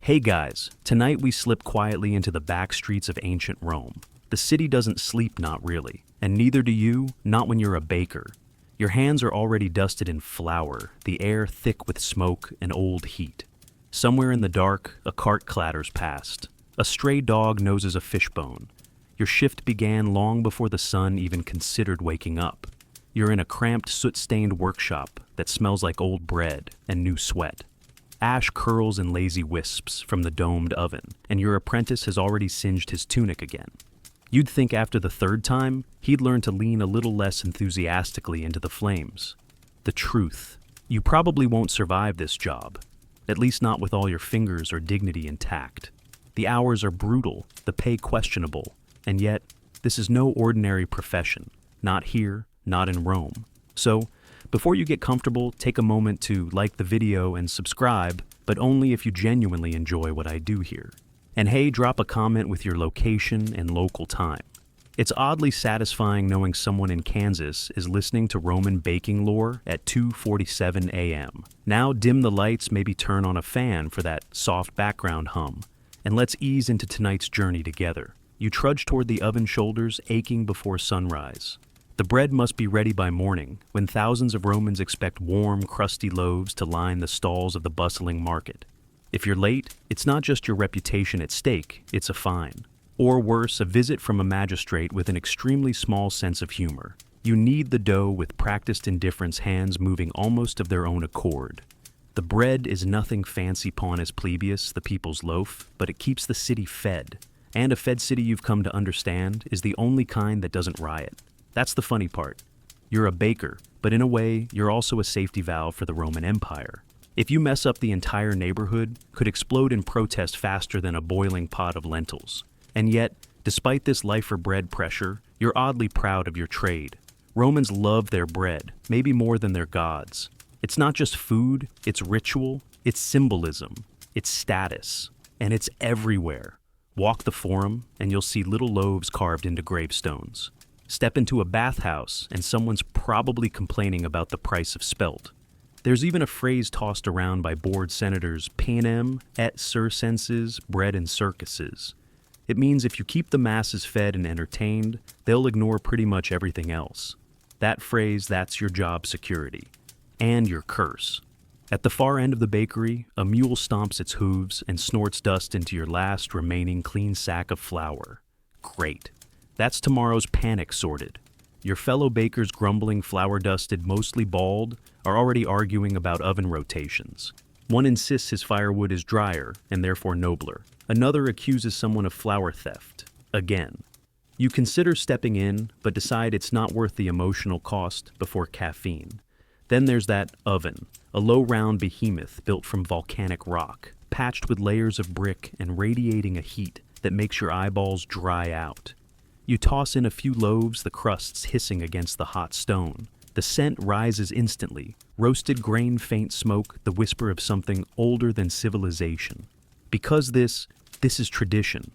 Hey guys, tonight we slip quietly into the back streets of ancient Rome. The city doesn't sleep, not really, and neither do you, not when you're a baker. Your hands are already dusted in flour, the air thick with smoke and old heat. Somewhere in the dark, a cart clatters past. A stray dog noses a fishbone. Your shift began long before the sun even considered waking up. You're in a cramped, soot-stained workshop that smells like old bread and new sweat. Ash curls in lazy wisps from the domed oven, and your apprentice has already singed his tunic again. You'd think after the third time, he'd learn to lean a little less enthusiastically into the flames. The truth: you probably won't survive this job, at least not with all your fingers or dignity intact. The hours are brutal, the pay questionable, and yet, this is no ordinary profession. Not here, not in Rome. So, before you get comfortable, take a moment to like the video and subscribe, but only if you genuinely enjoy what I do here. And hey, drop a comment with your location and local time. It's oddly satisfying knowing someone in Kansas is listening to Roman baking lore at 2:47 a.m. Now dim the lights, maybe turn on a fan for that soft background hum, and let's ease into tonight's journey together. You trudge toward the oven shoulders, aching before sunrise. The bread must be ready by morning, when thousands of Romans expect warm, crusty loaves to line the stalls of the bustling market. If you're late, it's not just your reputation at stake, it's a fine. Or worse, a visit from a magistrate with an extremely small sense of humor. You knead the dough with practiced indifference, hands moving almost of their own accord. The bread is nothing fancy panis plebeius, the people's loaf, but it keeps the city fed. And a fed city, you've come to understand, is the only kind that doesn't riot. That's the funny part. You're a baker, but in a way, you're also a safety valve for the Roman Empire. If you mess up, the entire neighborhood could explode in protest faster than a boiling pot of lentils. And yet, despite this life-or-bread pressure, you're oddly proud of your trade. Romans love their bread, maybe more than their gods. It's not just food, it's ritual, it's symbolism, it's status, and it's everywhere. Walk the forum, and you'll see little loaves carved into gravestones. Step into a bathhouse, and someone's probably complaining about the price of spelt. There's even a phrase tossed around by bored senators, panem et circenses, bread and circuses. It means if you keep the masses fed and entertained, they'll ignore pretty much everything else. That phrase, that's your job security. And your curse. At the far end of the bakery, a mule stomps its hooves and snorts dust into your last remaining clean sack of flour. Great. That's tomorrow's panic sorted. Your fellow bakers, grumbling, flour-dusted, mostly bald, are already arguing about oven rotations. One insists his firewood is drier and therefore nobler. Another accuses someone of flour theft. Again. You consider stepping in, but decide it's not worth the emotional cost before caffeine. Then there's that oven, a low round behemoth built from volcanic rock, patched with layers of brick and radiating a heat that makes your eyeballs dry out. You toss in a few loaves, the crusts hissing against the hot stone. The scent rises instantly. Roasted grain, faint smoke, the whisper of something older than civilization. Because this is tradition.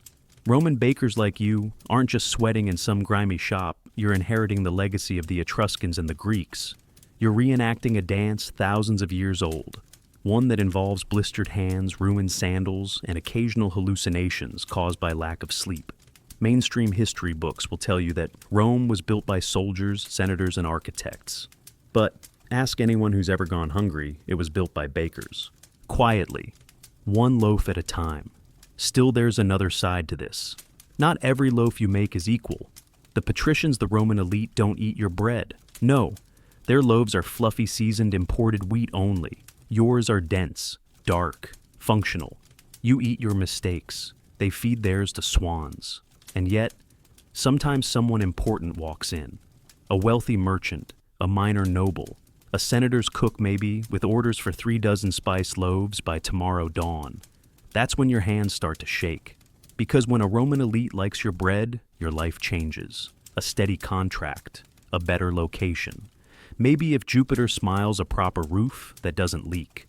Roman bakers like you aren't just sweating in some grimy shop, you're inheriting the legacy of the Etruscans and the Greeks. You're reenacting a dance thousands of years old. One that involves blistered hands, ruined sandals, and occasional hallucinations caused by lack of sleep. Mainstream history books will tell you that Rome was built by soldiers, senators, and architects. But ask anyone who's ever gone hungry, it was built by bakers. Quietly, one loaf at a time. Still, there's another side to this. Not every loaf you make is equal. The patricians, the Roman elite, don't eat your bread. No, their loaves are fluffy, seasoned, imported wheat only. Yours are dense, dark, functional. You eat your mistakes. They feed theirs to swans. And yet, sometimes someone important walks in. A wealthy merchant, a minor noble, a senator's cook maybe, with orders for 36 spiced loaves by tomorrow dawn. That's when your hands start to shake. Because when a Roman elite likes your bread, your life changes. A steady contract, a better location. Maybe if Jupiter smiles, a proper roof that doesn't leak.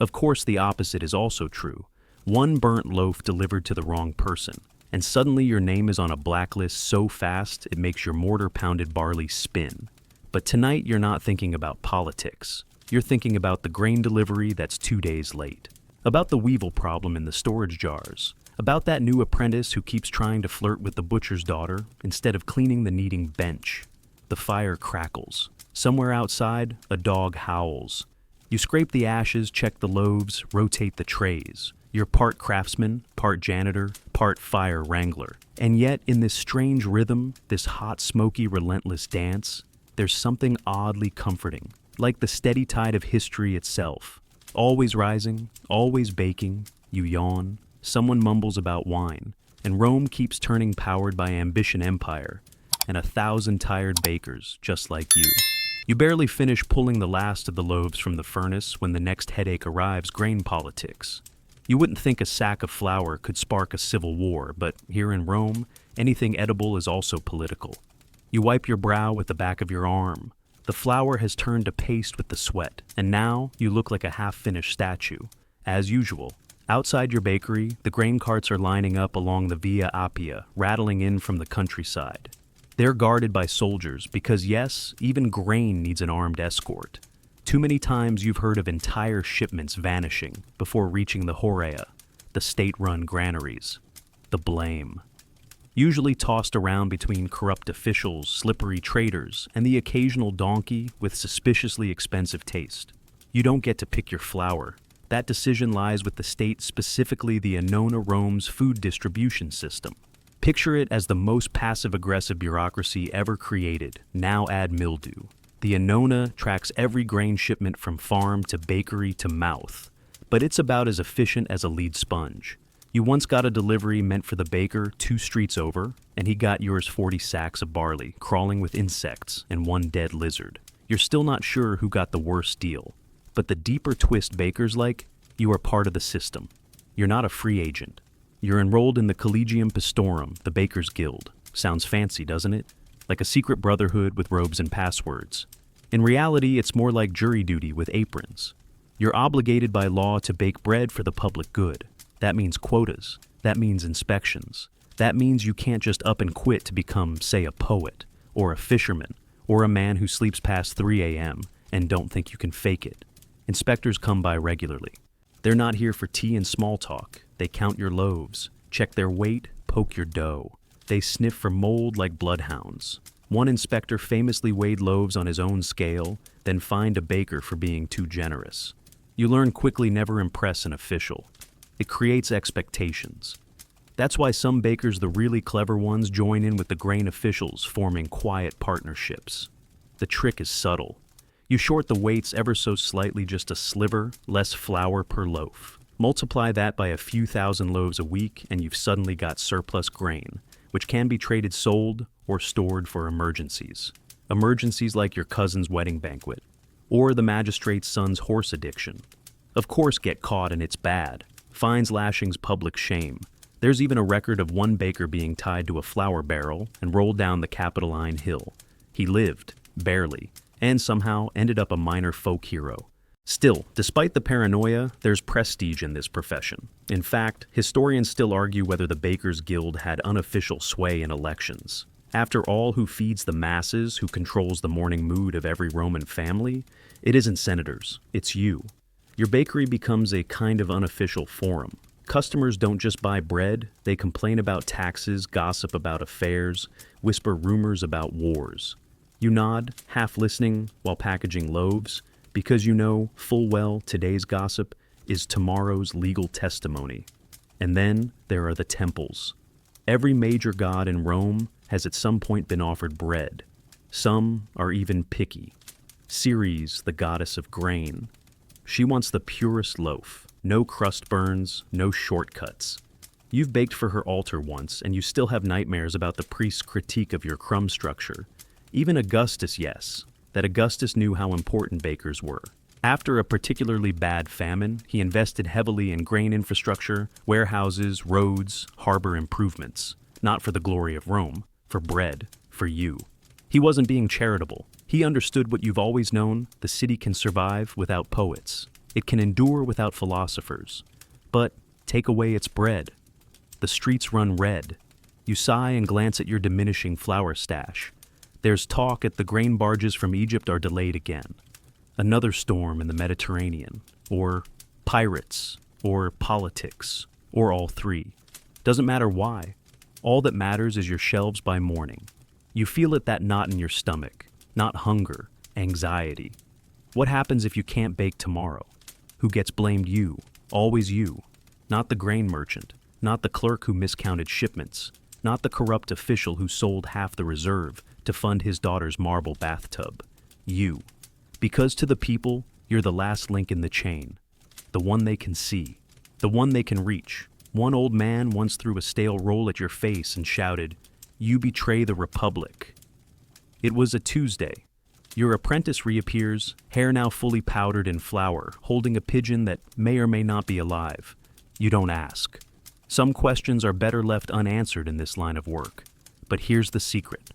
Of course, the opposite is also true. One burnt loaf delivered to the wrong person. And suddenly your name is on a blacklist so fast it makes your mortar-pounded barley spin. But tonight you're not thinking about politics. You're thinking about the grain delivery that's 2 days late. About the weevil problem in the storage jars. About that new apprentice who keeps trying to flirt with the butcher's daughter instead of cleaning the kneading bench. The fire crackles. Somewhere outside, a dog howls. You scrape the ashes, check the loaves, rotate the trays. You're part craftsman, part janitor, part fire wrangler. And yet, in this strange rhythm, this hot, smoky, relentless dance, there's something oddly comforting, like the steady tide of history itself. Always rising, always baking, you yawn, someone mumbles about wine, and Rome keeps turning powered by ambition empire, and 1,000 tired bakers just like you. You barely finish pulling the last of the loaves from the furnace when the next headache arrives: grain politics. You wouldn't think a sack of flour could spark a civil war, but here in Rome, anything edible is also political. You wipe your brow with the back of your arm. The flour has turned to paste with the sweat, and now you look like a half-finished statue. As usual, outside your bakery, the grain carts are lining up along the Via Appia, rattling in from the countryside. They're guarded by soldiers because, yes, even grain needs an armed escort. Too many times you've heard of entire shipments vanishing before reaching the Horea, the state-run granaries. The blame. Usually tossed around between corrupt officials, slippery traders, and the occasional donkey with suspiciously expensive taste. You don't get to pick your flour. That decision lies with the state, specifically the Annona Rome's food distribution system. Picture it as the most passive-aggressive bureaucracy ever created. Now add mildew. The Annona tracks every grain shipment from farm to bakery to mouth, but it's about as efficient as a lead sponge. You once got a delivery meant for the baker 2 streets over, and he got yours 40 sacks of barley, crawling with insects and 1 dead lizard. You're still not sure who got the worst deal, but the deeper twist bakers like, you are part of the system. You're not a free agent. You're enrolled in the Collegium Pistorum, the Bakers Guild. Sounds fancy, doesn't it? Like a secret brotherhood with robes and passwords. In reality, it's more like jury duty with aprons. You're obligated by law to bake bread for the public good. That means quotas. That means inspections. That means you can't just up and quit to become, say, a poet, or a fisherman, or a man who sleeps past 3 a.m. and don't think you can fake it. Inspectors come by regularly. They're not here for tea and small talk. They count your loaves, check their weight, poke your dough. They sniff for mold like bloodhounds. One inspector famously weighed loaves on his own scale, then fined a baker for being too generous. You learn quickly never impress an official. It creates expectations. That's why some bakers, the really clever ones, join in with the grain officials, forming quiet partnerships. The trick is subtle. You short the weights ever so slightly, just a sliver, less flour per loaf. Multiply that by a few thousand loaves a week, and you've suddenly got surplus grain, which can be traded, sold, or stored for emergencies. Emergencies like your cousin's wedding banquet, or the magistrate's son's horse addiction. Of course, get caught and it's bad. Fines, lashings, public shame. There's even a record of one baker being tied to a flour barrel and rolled down the Capitoline Hill. He lived, barely, and somehow ended up a minor folk hero. Still, despite the paranoia, there's prestige in this profession. In fact, historians still argue whether the Bakers Guild had unofficial sway in elections. After all, who feeds the masses, who controls the morning mood of every Roman family? It isn't senators, it's you. Your bakery becomes a kind of unofficial forum. Customers don't just buy bread, they complain about taxes, gossip about affairs, whisper rumors about wars. You nod, half listening while packaging loaves, because you know full well today's gossip is tomorrow's legal testimony. And then there are the temples. Every major god in Rome has at some point been offered bread. Some are even picky. Ceres, the goddess of grain. She wants the purest loaf, no crust burns, no shortcuts. You've baked for her altar once, and you still have nightmares about the priest's critique of your crumb structure. Even Augustus, yes, that Augustus knew how important bakers were. After a particularly bad famine, he invested heavily in grain infrastructure, warehouses, roads, harbor improvements. Not for the glory of Rome, for bread, for you. He wasn't being charitable. He understood what you've always known: the city can survive without poets. It can endure without philosophers. But take away its bread. The streets run red. You sigh and glance at your diminishing flour stash. There's talk that the grain barges from Egypt are delayed again. Another storm in the Mediterranean. Or pirates. or politics, or all three. Doesn't matter why. All that matters is your shelves by morning. You feel it, that knot in your stomach, not hunger, anxiety. What happens if you can't bake tomorrow? Who gets blamed? You, always you. Not the grain merchant, not the clerk who miscounted shipments, not the corrupt official who sold half the reserve to fund his daughter's marble bathtub. You. Because to the people, you're the last link in the chain. The one they can see. The one they can reach. One old man once threw a stale roll at your face and shouted, "You betray the Republic." It was a Tuesday. Your apprentice reappears, hair now fully powdered in flour, holding a pigeon that may or may not be alive. You don't ask. Some questions are better left unanswered in this line of work. But here's the secret.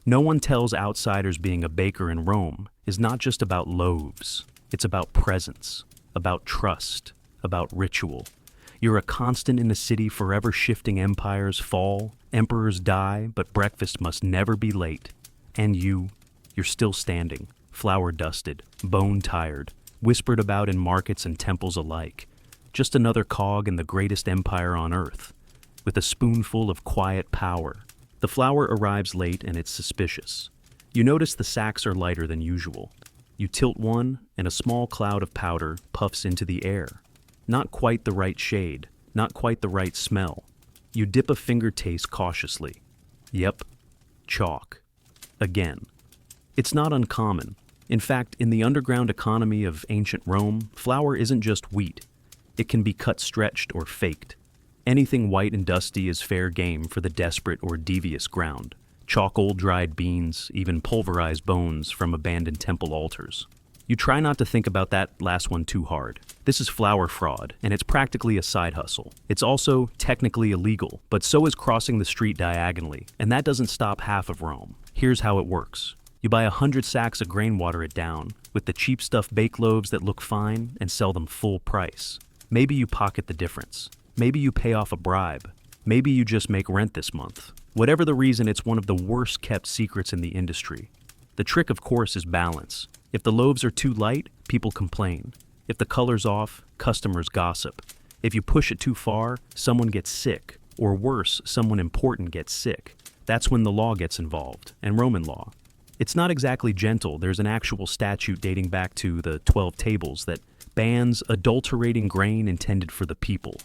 No one tells outsiders being a baker in Rome is not just about loaves. It's about presence, about trust, about ritual. You're a constant in a city forever shifting. Empires fall, emperors die, but breakfast must never be late. And you're still standing, flour-dusted, bone-tired, whispered about in markets and temples alike. Just another cog in the greatest empire on earth, with a spoonful of quiet power. The flour arrives late and it's suspicious. You notice the sacks are lighter than usual. You tilt one, and a small cloud of powder puffs into the air. Not quite the right shade, not quite the right smell. You dip a finger, taste cautiously. Yep, chalk. Again. It's not uncommon. In fact, in the underground economy of ancient Rome, flour isn't just wheat. It can be cut, stretched, or faked. Anything white and dusty is fair game for the desperate or devious ground. Chalk old dried beans, even pulverized bones from abandoned temple altars. You try not to think about that last one too hard. This is flour fraud, and it's practically a side hustle. It's also technically illegal, but so is crossing the street diagonally, and that doesn't stop half of Rome. Here's how it works. You buy 100 sacks of grain, water it down, with the cheap stuff, bake loaves that look fine, and sell them full price. Maybe you pocket the difference. Maybe you pay off a bribe. Maybe you just make rent this month. Whatever the reason, it's one of the worst kept secrets in the industry. The trick, of course, is balance. If the loaves are too light, people complain. If the color's off, customers gossip. If you push it too far, someone gets sick. Or worse, someone important gets sick. That's when the law gets involved, and Roman law. It's not exactly gentle. There's an actual statute dating back to the 12 Tables that bans adulterating grain intended for the people.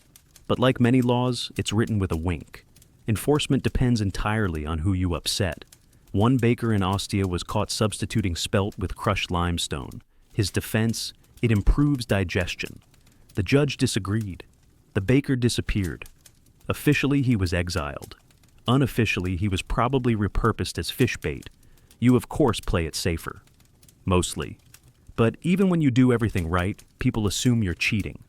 But like many laws, it's written with a wink. Enforcement depends entirely on who you upset. One baker in Ostia was caught substituting spelt with crushed limestone. His defense, it improves digestion. The judge disagreed. The baker disappeared. Officially, he was exiled. Unofficially, he was probably repurposed as fish bait. You, of course, play it safer. Mostly. But even when you do everything right, people assume you're cheating.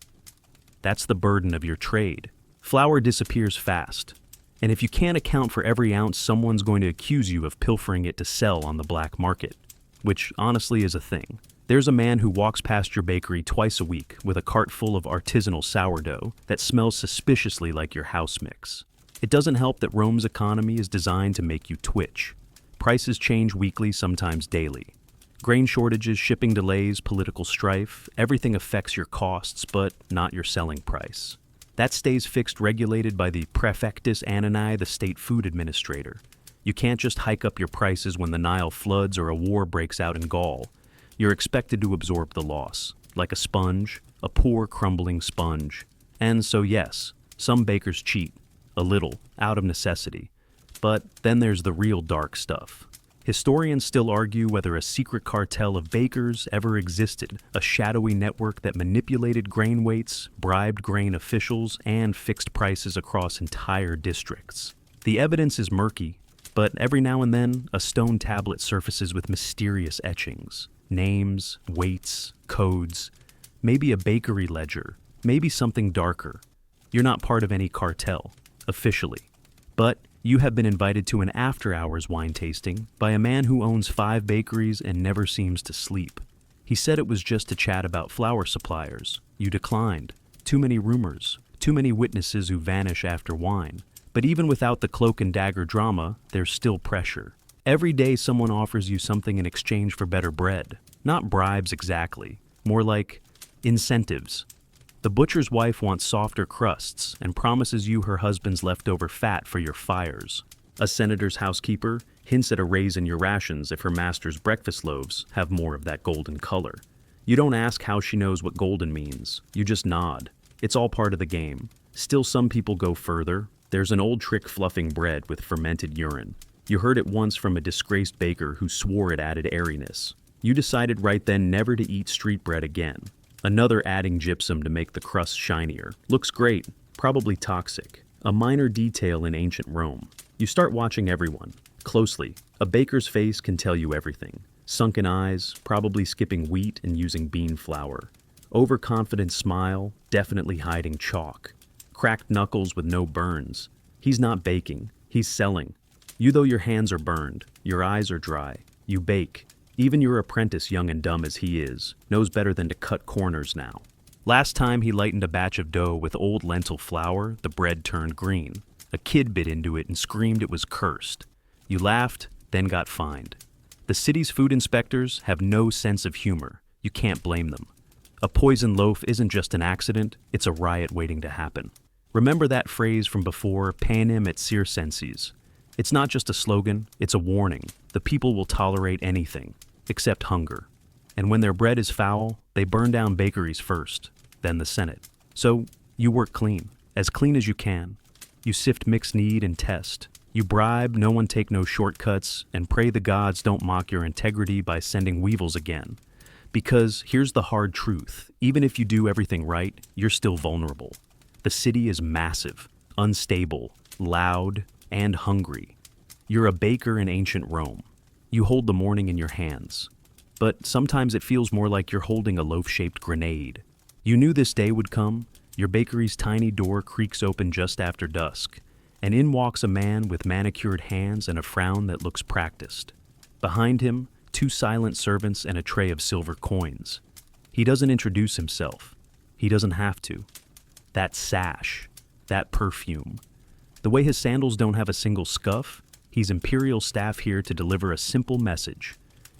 That's the burden of your trade. Flour disappears fast. And if you can't account for every ounce, someone's going to accuse you of pilfering it to sell on the black market. Which, honestly, is a thing. There's a man who walks past your bakery twice a week with a cart full of artisanal sourdough that smells suspiciously like your house mix. It doesn't help that Rome's economy is designed to make you twitch. Prices change weekly, sometimes daily. Grain shortages, shipping delays, political strife, everything affects your costs, but not your selling price. That stays fixed, regulated by the Praefectus Annani, the state food administrator. You can't just hike up your prices when the Nile floods or a war breaks out in Gaul. You're expected to absorb the loss, like a sponge, a poor, crumbling sponge. And so yes, some bakers cheat, a little, out of necessity. But then there's the real dark stuff. Historians still argue whether a secret cartel of bakers ever existed, a shadowy network that manipulated grain weights, bribed grain officials, and fixed prices across entire districts. The evidence is murky, but every now and then, a stone tablet surfaces with mysterious etchings. Names, weights, codes, maybe a bakery ledger, maybe something darker. You're not part of any cartel, officially. But you have been invited to an after-hours wine tasting by a man who owns 5 bakeries and never seems to sleep. He said it was just to chat about flour suppliers. You declined. Too many rumors, too many witnesses who vanish after wine. But even without the cloak and dagger drama, there's still pressure. Every day someone offers you something in exchange for better bread. Not bribes exactly, more like incentives. The butcher's wife wants softer crusts and promises you her husband's leftover fat for your fires. A senator's housekeeper hints at a raise in your rations if her master's breakfast loaves have more of that golden color. You don't ask how she knows what golden means. You just nod. It's all part of the game. Still, some people go further. There's an old trick fluffing bread with fermented urine. You heard it once from a disgraced baker who swore it added airiness. You decided right then never to eat street bread again. Another adding gypsum to make the crust shinier. Looks great, probably toxic. A minor detail in ancient Rome. You start watching everyone closely. A baker's face can tell you everything. Sunken eyes, probably skipping wheat and using bean flour. Overconfident smile, definitely hiding chalk. Cracked knuckles with no burns. He's not baking, he's selling. You, though your hands are burned, your eyes are dry. You bake. Even your apprentice, young and dumb as he is, knows better than to cut corners now. Last time he lightened a batch of dough with old lentil flour, the bread turned green. A kid bit into it and screamed it was cursed. You laughed, then got fined. The city's food inspectors have no sense of humor. You can't blame them. A poisoned loaf isn't just an accident, it's a riot waiting to happen. Remember that phrase from before, panem et circenses. It's not just a slogan, it's a warning. The people will tolerate anything, except hunger. And when their bread is foul, they burn down bakeries first, then the Senate. So, you work clean as you can. You sift mixed need and test. You bribe, no one take no shortcuts, and pray the gods don't mock your integrity by sending weevils again. Because here's the hard truth, even if you do everything right, you're still vulnerable. The city is massive, unstable, loud, and hungry. You're a baker in ancient Rome. You hold the morning in your hands. But sometimes it feels more like you're holding a loaf-shaped grenade. You knew this day would come. Your bakery's tiny door creaks open just after dusk, and in walks a man with manicured hands and a frown that looks practiced. Behind him, 2 silent servants and a tray of silver coins. He doesn't introduce himself. He doesn't have to. That sash, that perfume. The way his sandals don't have a single scuff, he's imperial staff here to deliver a simple message.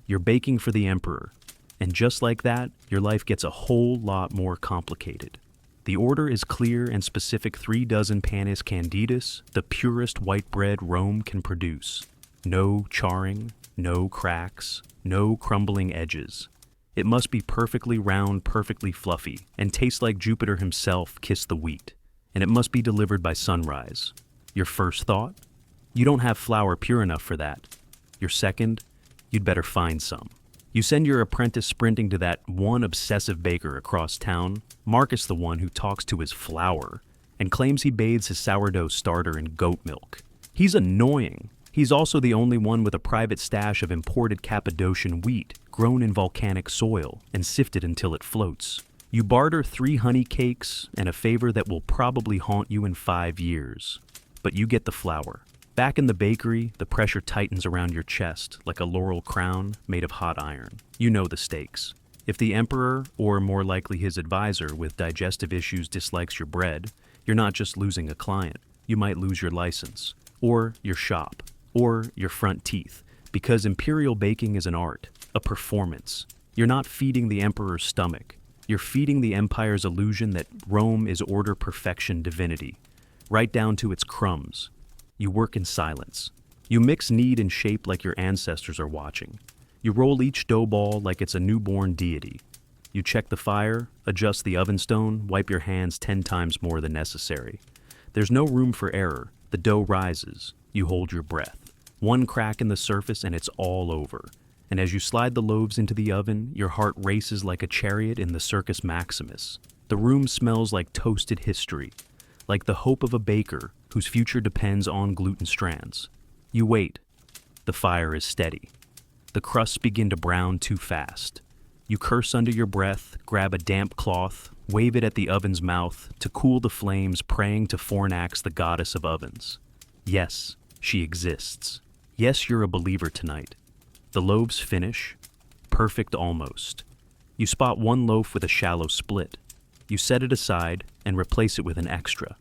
You're baking for the emperor. And just like that, your life gets a whole lot more complicated. The order is clear and specific: 3 dozen panis candidus, the purest white bread Rome can produce. No charring, no cracks, no crumbling edges. It must be perfectly round, perfectly fluffy, and taste like Jupiter himself kissed the wheat. And it must be delivered by sunrise. Your first thought? You don't have flour pure enough for that. Your second? You'd better find some. You send your apprentice sprinting to that one obsessive baker across town, Marcus, the one who talks to his flour and claims he bathes his sourdough starter in goat milk. He's annoying. He's also the only one with a private stash of imported Cappadocian wheat grown in volcanic soil and sifted until it floats. You barter 3 honey cakes and a favor that will probably haunt you in 5 years. But you get the flour. Back in the bakery, the pressure tightens around your chest like a laurel crown made of hot iron. You know the stakes. If the emperor, or more likely his advisor with digestive issues, dislikes your bread, you're not just losing a client. You might lose your license, or your shop, or your front teeth, because imperial baking is an art, a performance. You're not feeding the emperor's stomach. You're feeding the empire's illusion that Rome is order, perfection, divinity, right down to its crumbs. You work in silence. You mix knead and shape like your ancestors are watching. You roll each dough ball like it's a newborn deity. You check the fire, adjust the oven stone, wipe your hands 10 times more than necessary. There's no room for error. The dough rises. You hold your breath. One crack in the surface and it's all over. And as you slide the loaves into the oven, your heart races like a chariot in the Circus Maximus. The room smells like toasted history, like the hope of a baker whose future depends on gluten strands. You wait. The fire is steady. The crusts begin to brown too fast. You curse under your breath, grab a damp cloth, wave it at the oven's mouth to cool the flames, praying to Fornax, the goddess of ovens. Yes, she exists. Yes, you're a believer tonight. The loaves finish. Perfect almost. You spot one loaf with a shallow split. You set it aside and replace it with an extra.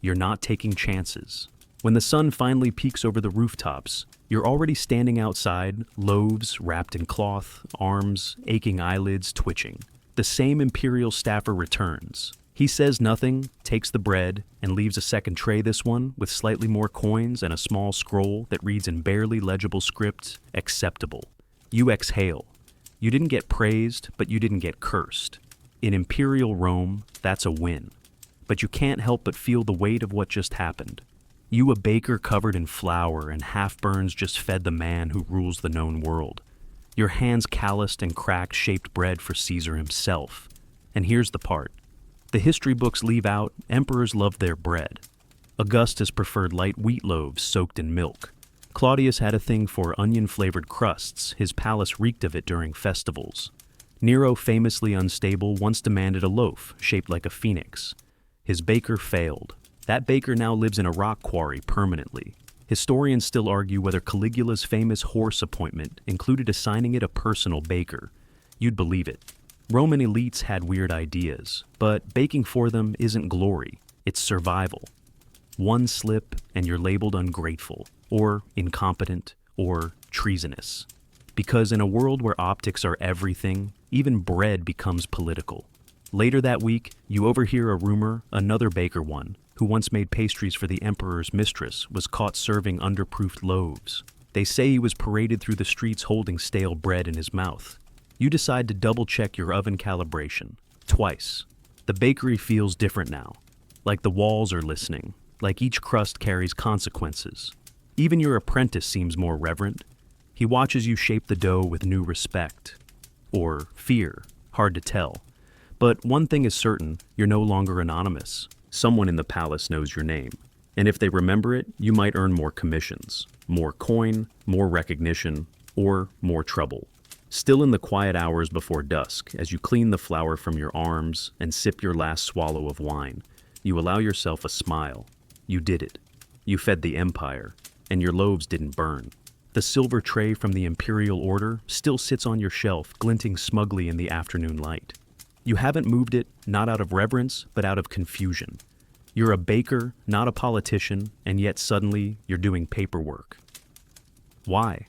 You're not taking chances. When the sun finally peeks over the rooftops, you're already standing outside, loaves wrapped in cloth, arms, aching eyelids twitching. The same imperial staffer returns. He says nothing, takes the bread, and leaves a second tray, this one, with slightly more coins and a small scroll that reads in barely legible script, "Acceptable." You exhale. You didn't get praised, but you didn't get cursed. In Imperial Rome, that's a win. But you can't help but feel the weight of what just happened. You, a baker covered in flour and half-burns, just fed the man who rules the known world. Your hands calloused and cracked shaped bread for Caesar himself. And here's the part. The history books leave out emperors loved their bread. Augustus preferred light wheat loaves soaked in milk. Claudius had a thing for onion-flavored crusts. His palace reeked of it during festivals. Nero, famously unstable, once demanded a loaf shaped like a phoenix. His baker failed. That baker now lives in a rock quarry permanently. Historians still argue whether Caligula's famous horse appointment included assigning it a personal baker. You'd believe it. Roman elites had weird ideas, but baking for them isn't glory, it's survival. One slip and you're labeled ungrateful, or incompetent, or treasonous. Because in a world where optics are everything, even bread becomes political. Later that week, you overhear a rumor another baker one, who once made pastries for the emperor's mistress, was caught serving underproofed loaves. They say he was paraded through the streets holding stale bread in his mouth. You decide to double-check your oven calibration. Twice. The bakery feels different now. Like the walls are listening. Like each crust carries consequences. Even your apprentice seems more reverent. He watches you shape the dough with new respect. Or fear. Hard to tell. But one thing is certain, you're no longer anonymous. Someone in the palace knows your name. And if they remember it, you might earn more commissions. More coin, more recognition, or more trouble. Still in the quiet hours before dusk, as you clean the flour from your arms and sip your last swallow of wine, you allow yourself a smile. You did it. You fed the empire, and your loaves didn't burn. The silver tray from the imperial order still sits on your shelf, glinting smugly in the afternoon light. You haven't moved it, not out of reverence, but out of confusion. You're a baker, not a politician, and yet suddenly you're doing paperwork. Why?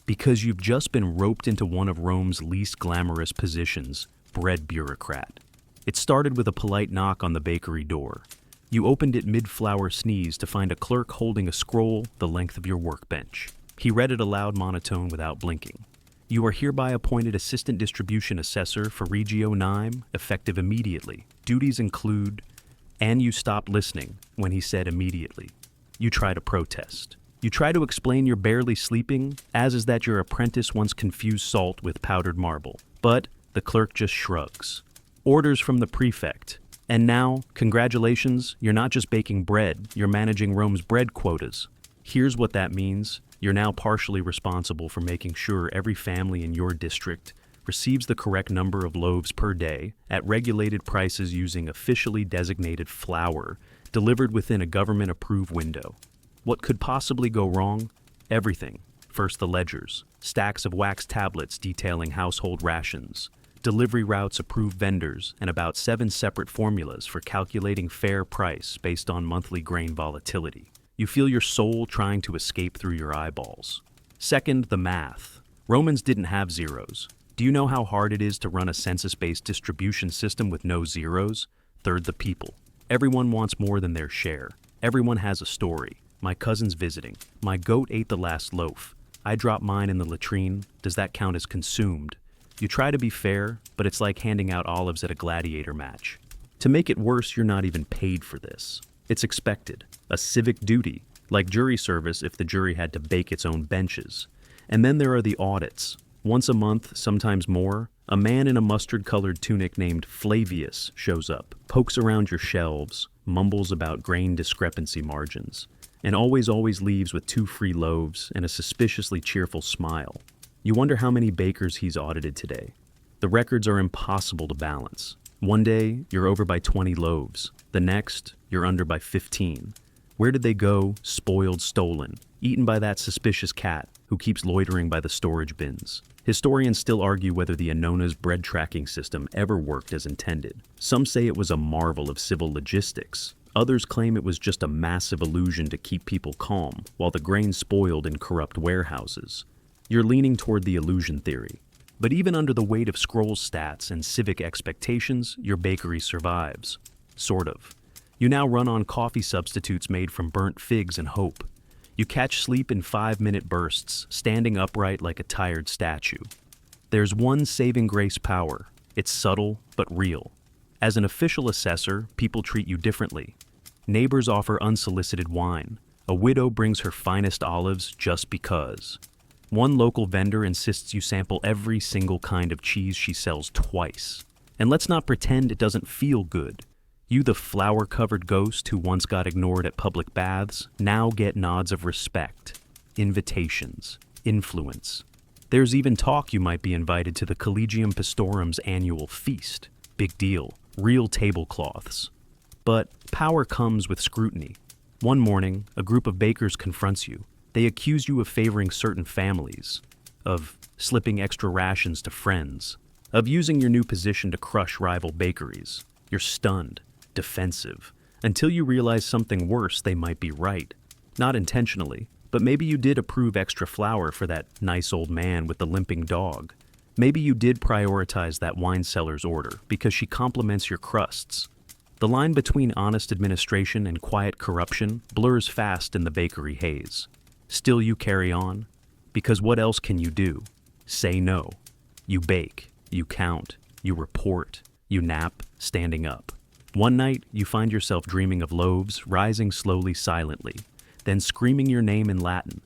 Because you've just been roped into one of Rome's least glamorous positions, bread bureaucrat. It started with a polite knock on the bakery door. You opened it mid-flower sneeze to find a clerk holding a scroll the length of your workbench. He read it aloud monotone without blinking. You are hereby appointed Assistant Distribution Assessor for Regio 9, effective immediately. Duties include, and you stopped listening when he said immediately. You try to protest. You try to explain you're barely sleeping, as is that your apprentice once confused salt with powdered marble. But the clerk just shrugs. Orders from the prefect. And now, congratulations, you're not just baking bread, you're managing Rome's bread quotas. Here's what that means. You're now partially responsible for making sure every family in your district receives the correct number of loaves per day at regulated prices using officially designated flour delivered within a government-approved window. What could possibly go wrong? Everything. First the ledgers, stacks of wax tablets detailing household rations, delivery routes, approved vendors, and about 7 separate formulas for calculating fair price based on monthly grain volatility. You feel your soul trying to escape through your eyeballs. Second, the math. Romans didn't have zeros. Do you know how hard it is to run a census-based distribution system with no zeros? Third, the people. Everyone wants more than their share. Everyone has a story. My cousin's visiting. My goat ate the last loaf. I dropped mine in the latrine. Does that count as consumed? You try to be fair, but it's like handing out olives at a gladiator match. To make it worse, you're not even paid for this. It's expected. A civic duty, like jury service if the jury had to bake its own benches. And then there are the audits. Once a month, sometimes more, a man in a mustard-colored tunic named Flavius shows up, pokes around your shelves, mumbles about grain discrepancy margins, and always leaves with 2 free loaves and a suspiciously cheerful smile. You wonder how many bakers he's audited today. The records are impossible to balance. One day, you're over by 20 loaves. The next, you're under by 15. Where did they go? Spoiled, stolen, eaten by that suspicious cat who keeps loitering by the storage bins. Historians still argue whether the Annona's bread tracking system ever worked as intended. Some say it was a marvel of civil logistics. Others claim it was just a massive illusion to keep people calm while the grain spoiled in corrupt warehouses. You're leaning toward the illusion theory. But even under the weight of scroll stats and civic expectations, your bakery survives. Sort of. You now run on coffee substitutes made from burnt figs and hope. You catch sleep in 5-minute bursts, standing upright like a tired statue. There's one saving grace power. It's subtle, but real. As an official assessor, people treat you differently. Neighbors offer unsolicited wine. A widow brings her finest olives just because. One local vendor insists you sample every single kind of cheese she sells twice. And let's not pretend it doesn't feel good. You, the flour-covered ghost who once got ignored at public baths, now get nods of respect, invitations, influence. There's even talk you might be invited to the Collegium Pastorum's annual feast. Big deal. Real tablecloths. But power comes with scrutiny. One morning, a group of bakers confronts you. They accuse you of favoring certain families, of slipping extra rations to friends, of using your new position to crush rival bakeries. You're stunned, defensive, until you realize something worse. They might be right. Not intentionally, but maybe you did approve extra flour for that nice old man with the limping dog. Maybe you did prioritize that wine seller's order because she compliments your crusts. The line between honest administration and quiet corruption blurs fast in the bakery haze. Still you carry on, because what else can you do? Say no. You bake, you count, you report, you nap, standing up. One night, you find yourself dreaming of loaves rising slowly, silently, then screaming your name in Latin.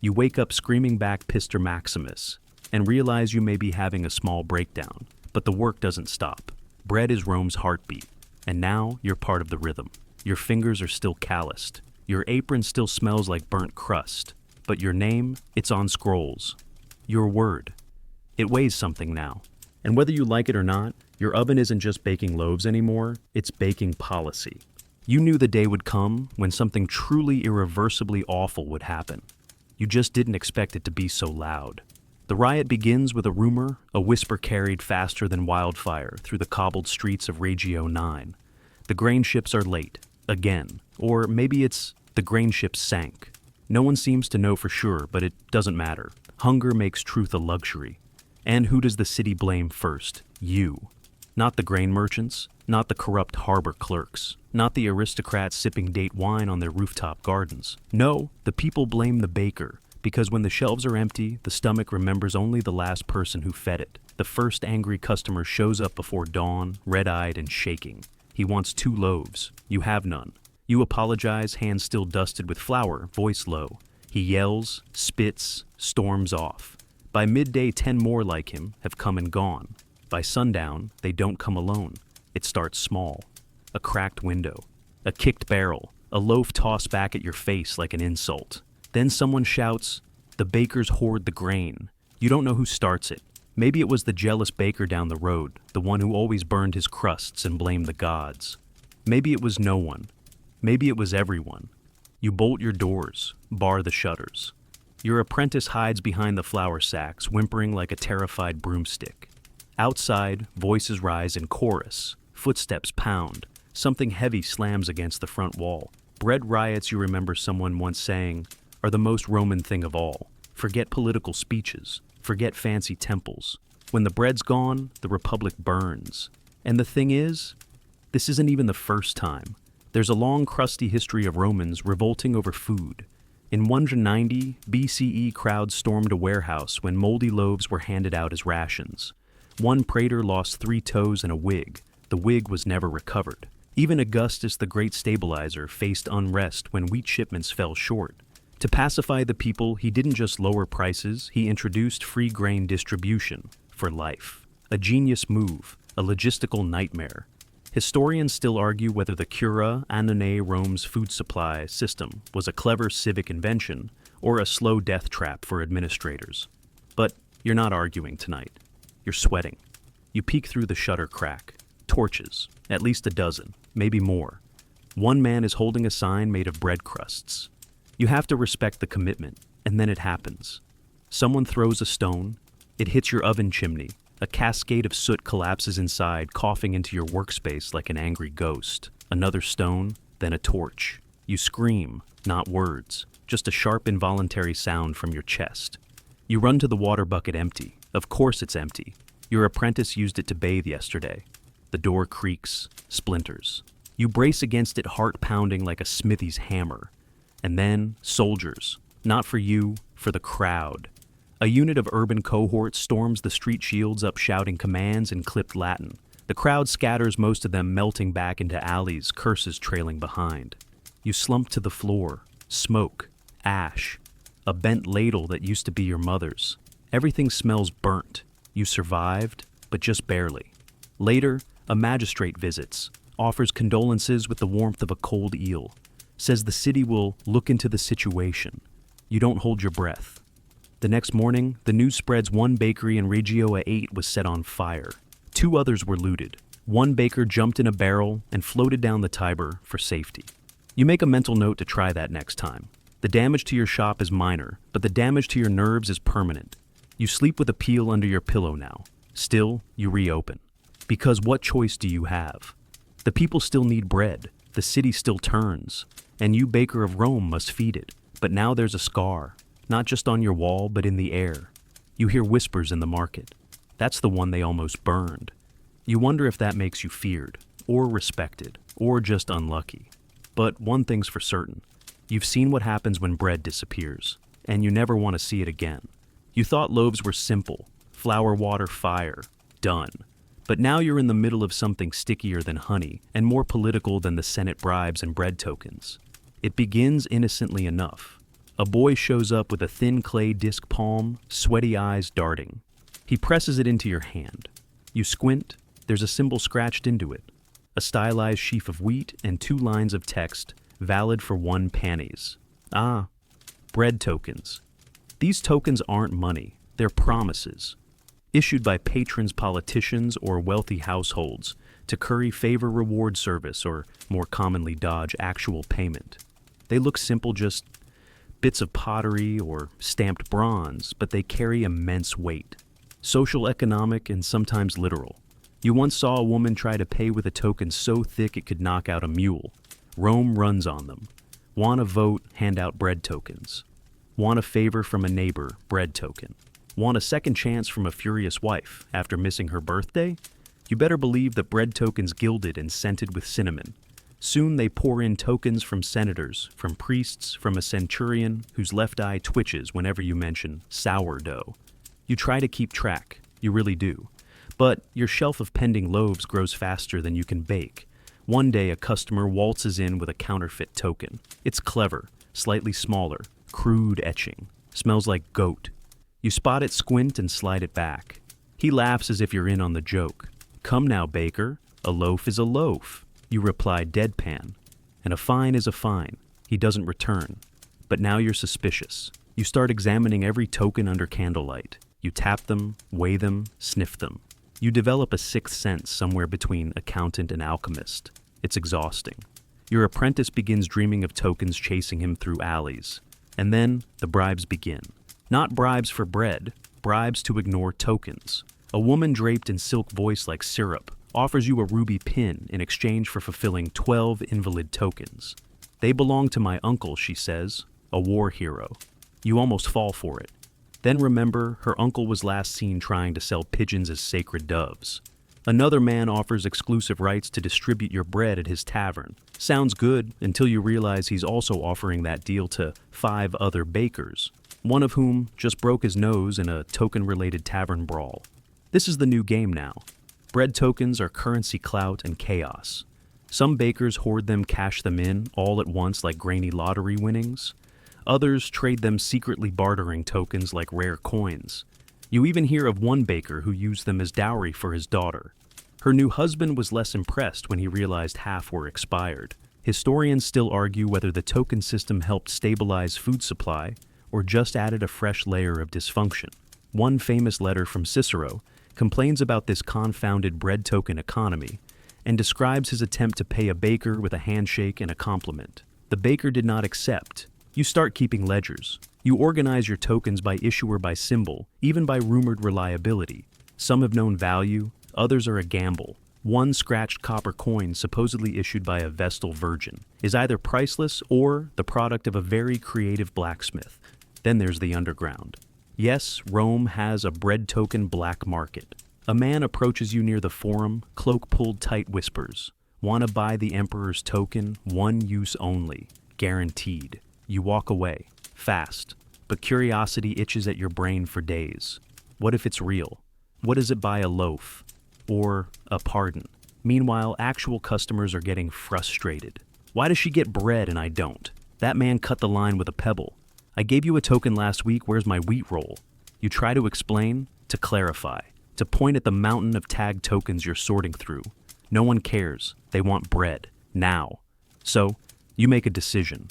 You wake up screaming back Pister Maximus, and realize you may be having a small breakdown, but the work doesn't stop. Bread is Rome's heartbeat, and now you're part of the rhythm. Your fingers are still calloused. Your apron still smells like burnt crust, but your name, it's on scrolls. Your word. It weighs something now. And whether you like it or not, your oven isn't just baking loaves anymore, it's baking policy. You knew the day would come when something truly irreversibly awful would happen. You just didn't expect it to be so loud. The riot begins with a rumor, a whisper carried faster than wildfire through the cobbled streets of Reggio 9. The grain ships are late. Again. Or maybe it's the grain ship sank. No one seems to know for sure, but it doesn't matter. Hunger makes truth a luxury. And who does the city blame first? You. Not the grain merchants, not the corrupt harbor clerks, not the aristocrats sipping date wine on their rooftop gardens. No, the people blame the baker, because when the shelves are empty, the stomach remembers only the last person who fed it. The first angry customer shows up before dawn, red-eyed and shaking. He wants 2 loaves. You have none. You apologize, hands still dusted with flour, voice low. He yells, spits, storms off. By midday, 10 more like him have come and gone. By sundown, they don't come alone. It starts small. A cracked window, a kicked barrel, a loaf tossed back at your face like an insult. Then someone shouts, "The bakers hoard the grain." You don't know who starts it. Maybe it was the jealous baker down the road, the one who always burned his crusts and blamed the gods. Maybe it was no one. Maybe it was everyone. You bolt your doors, bar the shutters. Your apprentice hides behind the flour sacks, whimpering like a terrified broomstick. Outside, voices rise in chorus. Footsteps pound. Something heavy slams against the front wall. Bread riots, you remember someone once saying, are the most Roman thing of all. Forget political speeches. Forget fancy temples. When the bread's gone, the republic burns. And the thing is, this isn't even the first time. There's a long, crusty history of Romans revolting over food. In 190 BCE, crowds stormed a warehouse when moldy loaves were handed out as rations. One praetor lost 3 toes and a wig. The wig was never recovered. Even Augustus, the great stabilizer, faced unrest when wheat shipments fell short. To pacify the people, he didn't just lower prices, he introduced free grain distribution for life. A genius move, a logistical nightmare. Historians still argue whether the Cura Annonae Rome's food supply system was a clever civic invention or a slow death trap for administrators. But you're not arguing tonight. You're sweating. You peek through the shutter crack. Torches, at least a dozen, maybe more. One man is holding a sign made of bread crusts. You have to respect the commitment, and then it happens. Someone throws a stone, it hits your oven chimney, a cascade of soot collapses inside, coughing into your workspace like an angry ghost. Another stone, then a torch. You scream, not words, just a sharp involuntary sound from your chest. You run to the water bucket empty, Of course it's empty. Your apprentice used it to bathe yesterday. The door creaks, splinters. You brace against it, heart pounding like a smithy's hammer. And then, soldiers. Not for you, for the crowd. A unit of urban cohort storms the street shields up shouting commands in clipped Latin. The crowd scatters, most of them melting back into alleys, curses trailing behind. You slump to the floor. Smoke. Ash. A bent ladle that used to be your mother's. Everything smells burnt. You survived, but just barely. Later, a magistrate visits, offers condolences with the warmth of a cold eel, says the city will look into the situation. You don't hold your breath. The next morning, the news spreads one bakery in Reggio 8 was set on fire. 2 others were looted. One baker jumped in a barrel and floated down the Tiber for safety. You make a mental note to try that next time. The damage to your shop is minor, but the damage to your nerves is permanent. You sleep with a peel under your pillow now. Still, you reopen. Because what choice do you have? The people still need bread. The city still turns. And you, baker of Rome, must feed it. But now there's a scar, not just on your wall, but in the air. You hear whispers in the market. That's the one they almost burned. You wonder if that makes you feared, or respected, or just unlucky. But one thing's for certain. You've seen what happens when bread disappears, and you never want to see it again. You thought loaves were simple. Flour, water, fire. Done. But now you're in the middle of something stickier than honey, and more political than the Senate bribes and bread tokens. It begins innocently enough. A boy shows up with a thin clay disc palm, sweaty eyes darting. He presses it into your hand. You squint, there's a symbol scratched into it. A stylized sheaf of wheat and 2 lines of text, valid for 1 pennies. Ah, bread tokens. These tokens aren't money, they're promises. Issued by patrons, politicians, or wealthy households to curry favor reward service, or more commonly dodge actual payment. They look simple, just bits of pottery or stamped bronze, but they carry immense weight. Social, economic, and sometimes literal. You once saw a woman try to pay with a token so thick it could knock out a mule. Rome runs on them. Want a vote, hand out bread tokens. Want a favor from a neighbor, bread token. Want a second chance from a furious wife after missing her birthday? You better believe that bread tokens gilded and scented with cinnamon. Soon they pour in tokens from senators, from priests, from a centurion whose left eye twitches whenever you mention sourdough. You try to keep track, you really do. But your shelf of pending loaves grows faster than you can bake. One day a customer waltzes in with a counterfeit token. It's clever, slightly smaller, crude etching. Smells like goat. You spot it, squint, and slide it back. He laughs as if you're in on the joke. Come now, baker, a loaf is a loaf. You reply deadpan. And a fine is a fine. He doesn't return. But now you're suspicious. You start examining every token under candlelight. You tap them, weigh them, sniff them. You develop a 6th sense somewhere between accountant and alchemist. It's exhausting. Your apprentice begins dreaming of tokens chasing him through alleys. And then the bribes begin. Not bribes for bread, bribes to ignore tokens. A woman draped in silk voice like syrup offers you a ruby pin in exchange for fulfilling 12 invalid tokens. They belong to my uncle, she says, a war hero. You almost fall for it. Then remember, her uncle was last seen trying to sell pigeons as sacred doves. Another man offers exclusive rights to distribute your bread at his tavern. Sounds good until you realize he's also offering that deal to 5 other bakers, one of whom just broke his nose in a token-related tavern brawl. This is the new game now. Bread tokens are currency clout and chaos. Some bakers hoard them, cash them in, all at once like grainy lottery winnings. Others trade them, secretly bartering tokens like rare coins. You even hear of one baker who used them as dowry for his daughter. Her new husband was less impressed when he realized half were expired. Historians still argue whether the token system helped stabilize food supply or just added a fresh layer of dysfunction. One famous letter from Cicero complains about this confounded bread token economy and describes his attempt to pay a baker with a handshake and a compliment. The baker did not accept. You start keeping ledgers. You organize your tokens by issuer, by symbol, even by rumored reliability. Some have known value, others are a gamble. One scratched copper coin supposedly issued by a Vestal virgin is either priceless or the product of a very creative blacksmith. Then there's the underground. Yes, Rome has a bread token black market. A man approaches you near the forum, cloak pulled tight, whispers, "Wanna buy the emperor's token? One use only. Guaranteed." You walk away, fast, but curiosity itches at your brain for days. What if it's real? What does it buy a loaf? Or a pardon? Meanwhile, actual customers are getting frustrated. Why does she get bread and I don't? That man cut the line with a pebble. I gave you a token last week, where's my wheat roll? You try to explain, to clarify, to point at the mountain of tagged tokens you're sorting through. No one cares. They want bread. Now. So, you make a decision.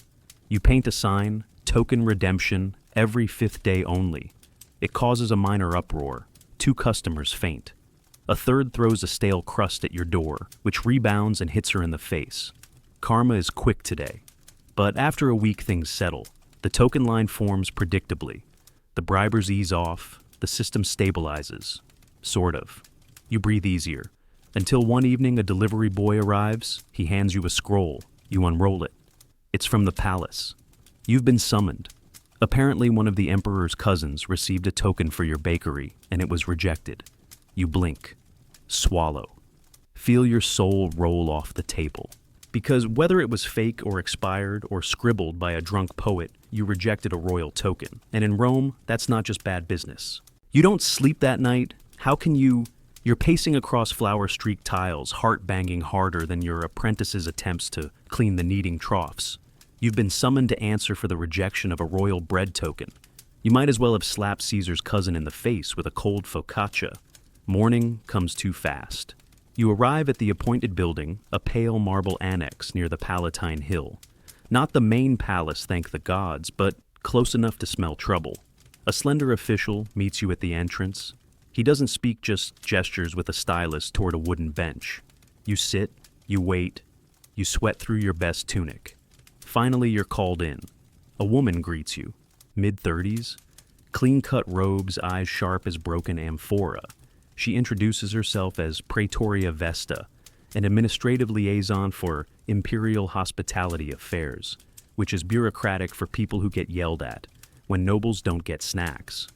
You paint a sign, token redemption, every 5th day only. It causes a minor uproar. 2 customers faint. A third throws a stale crust at your door, which rebounds and hits her in the face. Karma is quick today. But after a week, things settle. The token line forms predictably. The bribers ease off. The system stabilizes. Sort of. You breathe easier. Until one evening a delivery boy arrives. He hands you a scroll. You unroll it. It's from the palace. You've been summoned. Apparently one of the emperor's cousins received a token for your bakery, and it was rejected. You blink. Swallow. Feel your soul roll off the table. Because whether it was fake or expired or scribbled by a drunk poet, you rejected a royal token. And in Rome, that's not just bad business. You don't sleep that night. How can you? You're pacing across flour-streaked tiles, heart banging harder than your apprentice's attempts to clean the kneading troughs. You've been summoned to answer for the rejection of a royal bread token. You might as well have slapped Caesar's cousin in the face with a cold focaccia. Morning comes too fast. You arrive at the appointed building, a pale marble annex near the Palatine Hill. Not the main palace, thank the gods, but close enough to smell trouble. A slender official meets you at the entrance. He doesn't speak, just gestures with a stylus toward a wooden bench. You sit, you wait, you sweat through your best tunic. Finally, you're called in. A woman greets you, mid-30s, clean-cut robes, eyes sharp as broken amphora. She introduces herself as Praetoria Vesta, an administrative liaison for Imperial Hospitality Affairs, which is bureaucratic for people who get yelled at, when nobles don't get snacks.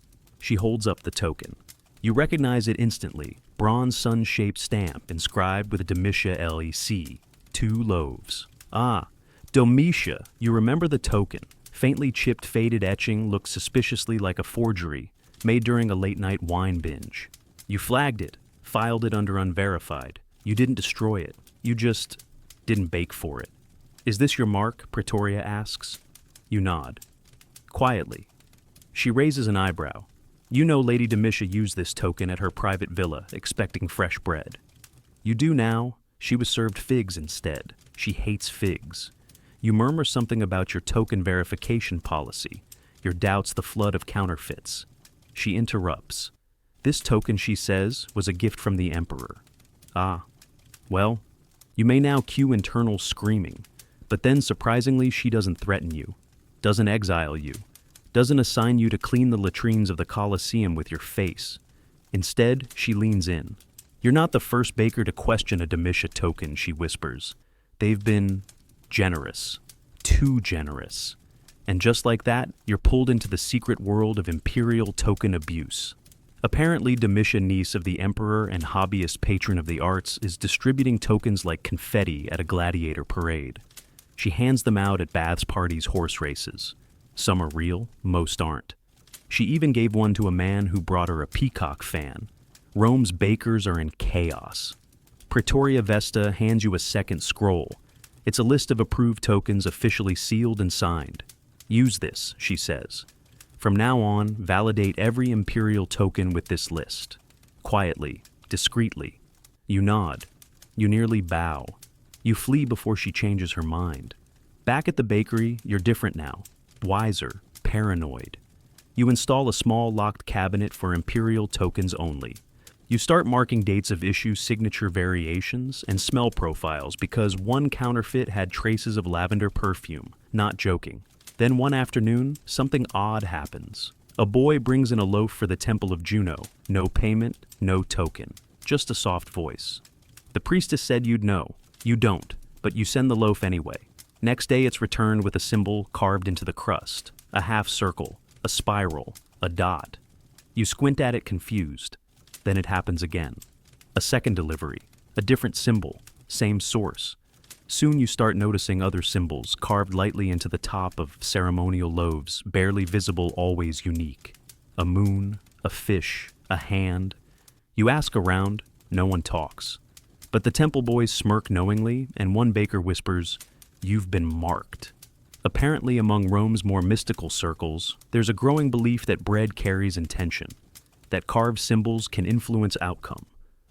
She holds up the token. You recognize it instantly, bronze sun-shaped stamp inscribed with Domitia LEC, 2 loaves. Ah, Domitia, you remember the token. Faintly chipped faded etching looks suspiciously like a forgery, made during a late-night wine binge. You flagged it, filed it under unverified. You didn't destroy it. You just didn't bake for it. Is this your mark? Praetoria asks. You nod. Quietly. She raises an eyebrow. You know Lady Domitia used this token at her private villa, expecting fresh bread. You do now. She was served figs instead. She hates figs. You murmur something about your token verification policy, your doubts the flood of counterfeits. She interrupts. This token, she says, was a gift from the emperor. Ah, well, you may now cue internal screaming, but then surprisingly she doesn't threaten you, doesn't exile you, doesn't assign you to clean the latrines of the Colosseum with your face. Instead, she leans in. You're not the first baker to question a Domitia token, she whispers. They've been generous, too generous. And just like that, you're pulled into the secret world of imperial token abuse. Apparently, Domitia, niece of the emperor and hobbyist patron of the arts, is distributing tokens like confetti at a gladiator parade. She hands them out at baths parties, horse races. Some are real, most aren't. She even gave one to a man who brought her a peacock fan. Rome's bakers are in chaos. Praetoria Vesta hands you a second scroll. It's a list of approved tokens officially sealed and signed. Use this, she says. From now on, validate every imperial token with this list. Quietly, discreetly. You nod. You nearly bow. You flee before she changes her mind. Back at the bakery, you're different now. Wiser, paranoid. You install a small locked cabinet for imperial tokens only. You start marking dates of issue, signature variations, and smell profiles because one counterfeit had traces of lavender perfume. Not joking. Then one afternoon, something odd happens. A boy brings in a loaf for the Temple of Juno. No payment, no token. Just a soft voice. The priestess said you'd know. You don't, but you send the loaf anyway. Next day it's returned with a symbol carved into the crust. A half circle, a spiral, A dot. You squint at it confused. Then it happens again. A second delivery. A different symbol. Same source. Soon you start noticing other symbols carved lightly into the top of ceremonial loaves, barely visible, always unique. A moon, a fish, a hand. You ask around, no one talks. But the temple boys smirk knowingly, and one baker whispers, "You've been marked." Apparently, among Rome's more mystical circles, there's a growing belief that bread carries intention, that carved symbols can influence outcome.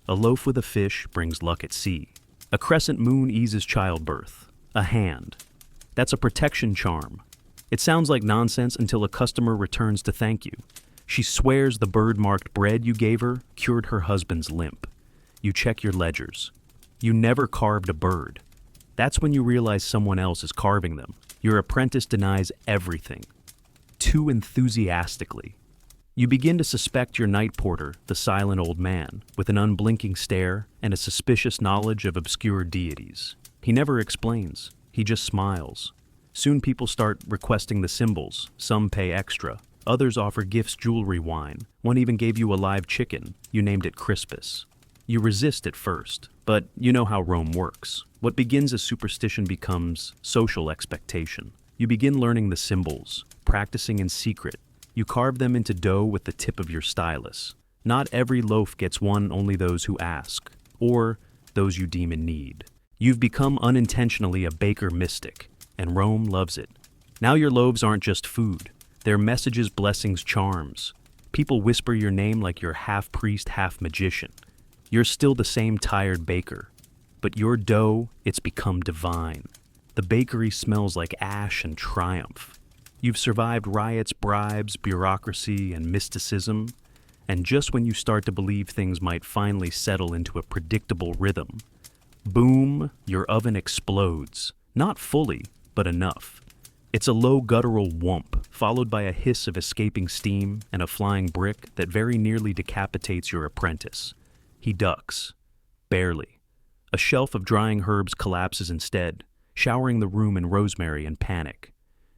A loaf with a fish brings luck at sea. A crescent moon eases childbirth. A hand. That's a protection charm. It sounds like nonsense until a customer returns to thank you. She swears the bird-marked bread you gave her cured her husband's limp. You check your ledgers. You never carved a bird. That's when you realize someone else is carving them. Your apprentice denies everything. Too enthusiastically. You begin to suspect your night porter, the silent old man, with an unblinking stare and a suspicious knowledge of obscure deities. He never explains. He just smiles. Soon people start requesting the symbols. Some pay extra. Others offer gifts, jewelry, wine. One even gave you a live chicken. You named it Crispus. You resist at first, but you know how Rome works. What begins as superstition becomes social expectation. You begin learning the symbols, practicing in secret. You carve them into dough with the tip of your stylus. Not every loaf gets one, only those who ask, or those you deem in need. You've become unintentionally a baker mystic, and Rome loves it. Now your loaves aren't just food. They're messages, blessings, charms. People whisper your name like you're half priest, half magician. You're still the same tired baker, but your dough, it's become divine. The bakery smells like ash and triumph. You've survived riots, bribes, bureaucracy, and mysticism, and just when you start to believe things might finally settle into a predictable rhythm, boom, your oven explodes. Not fully, but enough. It's a low guttural whomp, followed by a hiss of escaping steam and a flying brick that very nearly decapitates your apprentice. He ducks. Barely. A shelf of drying herbs collapses instead, showering the room in rosemary and panic.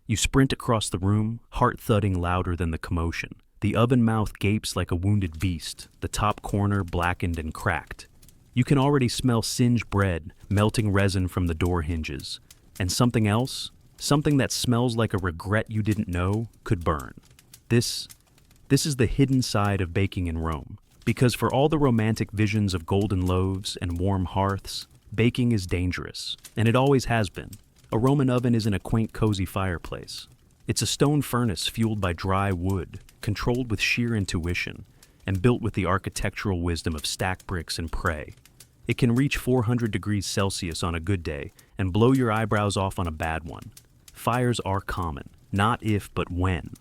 You sprint across the room, heart thudding louder than the commotion. The oven mouth gapes like a wounded beast, the top corner blackened and cracked. You can already smell singed bread, melting resin from the door hinges. And something else, something that smells like a regret you didn't know, could burn. This is the hidden side of baking in Rome. Because for all the romantic visions of golden loaves and warm hearths, baking is dangerous, and it always has been. A Roman oven isn't a quaint, cozy fireplace. It's a stone furnace fueled by dry wood, controlled with sheer intuition, and built with the architectural wisdom of stack bricks and pray. It can reach 400 degrees Celsius on a good day and blow your eyebrows off on a bad one. Fires are common, not if but when.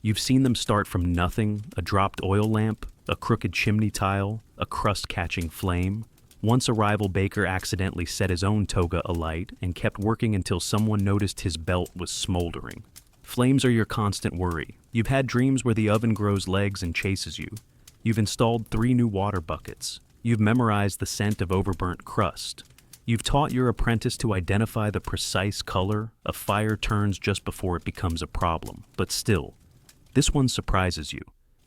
You've seen them start from nothing, a dropped oil lamp, a crooked chimney tile, a crust-catching flame. Once a rival baker accidentally set his own toga alight and kept working until someone noticed his belt was smoldering. Flames are your constant worry. You've had dreams where the oven grows legs and chases you. You've installed 3 new water buckets. You've memorized the scent of overburnt crust. You've taught your apprentice to identify the precise color a fire turns just before it becomes a problem. But still, this one surprises you.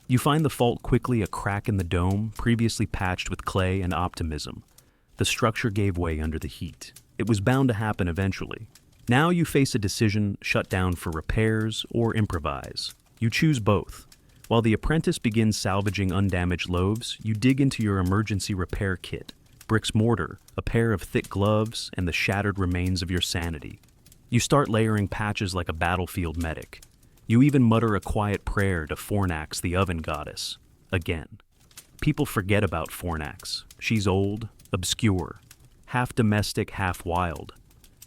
You find the fault quickly, a crack in the dome, previously patched with clay and optimism. The structure gave way under the heat. It was bound to happen eventually. Now you face a decision: shut down for repairs or improvise. You choose both. While the apprentice begins salvaging undamaged loaves, you dig into your emergency repair kit. Bricks mortar, a pair of thick gloves, and the shattered remains of your sanity. You start layering patches like a battlefield medic. You even mutter a quiet prayer to Fornax, the oven goddess. Again. People forget about Fornax. She's old, obscure, half domestic, half wild.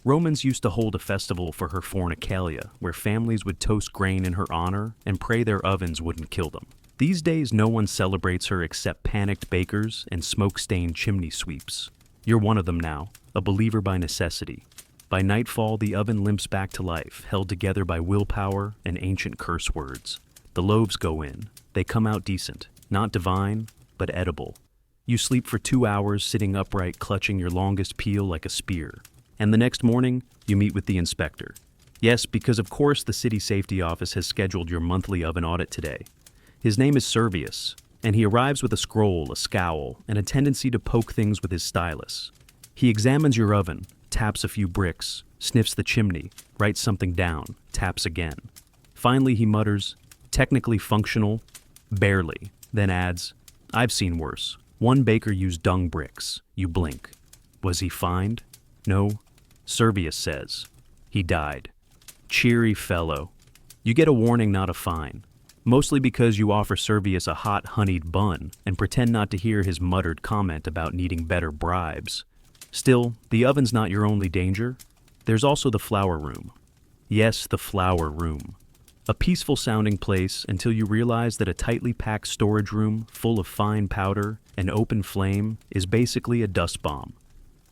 Romans used to hold a festival for her Fornicalia, where families would toast grain in her honor and pray their ovens wouldn't kill them. These days, no one celebrates her except panicked bakers and smoke-stained chimney sweeps. You're one of them now, a believer by necessity. By nightfall, the oven limps back to life, held together by willpower and ancient curse words. The loaves go in. They come out decent, not divine, but edible. You sleep for 2 hours, sitting upright, clutching your longest peel like a spear. And the next morning, you meet with the inspector. Yes, because of course the city safety office has scheduled your monthly oven audit today. His name is Servius, and he arrives with a scroll, a scowl, and a tendency to poke things with his stylus. He examines your oven, taps a few bricks, sniffs the chimney, writes something down, taps again. Finally, he mutters, "Technically functional, barely," then adds, "I've seen worse. One baker used dung bricks." You blink. Was he fined? No. Servius says. He died. Cheery fellow. You get a warning, not a fine. Mostly because you offer Servius a hot honeyed bun and pretend not to hear his muttered comment about needing better bribes. Still, the oven's not your only danger. There's also the flower room. Yes, the flower room. A peaceful sounding place until you realize that a tightly packed storage room full of fine powder and open flame is basically a dust bomb.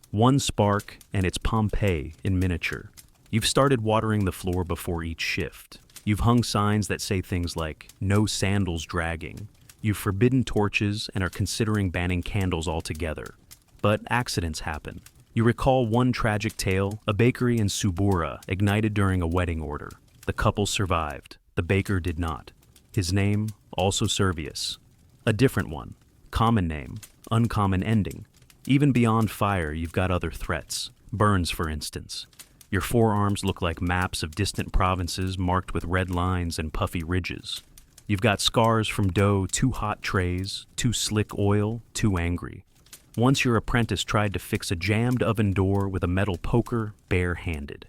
One spark and it's Pompeii in miniature. You've started watering the floor before each shift. You've hung signs that say things like, "No sandals dragging." You've forbidden torches and are considering banning candles altogether. But accidents happen. You recall one tragic tale, a bakery in Subura ignited during a wedding order. The couple survived. The baker did not. His name, also Servius. A different one. Common name. Uncommon ending. Even beyond fire, you've got other threats. Burns, for instance. Your forearms look like maps of distant provinces marked with red lines and puffy ridges. You've got scars from dough, too hot trays, too slick oil, too angry. Once your apprentice tried to fix a jammed oven door with a metal poker, bare-handed.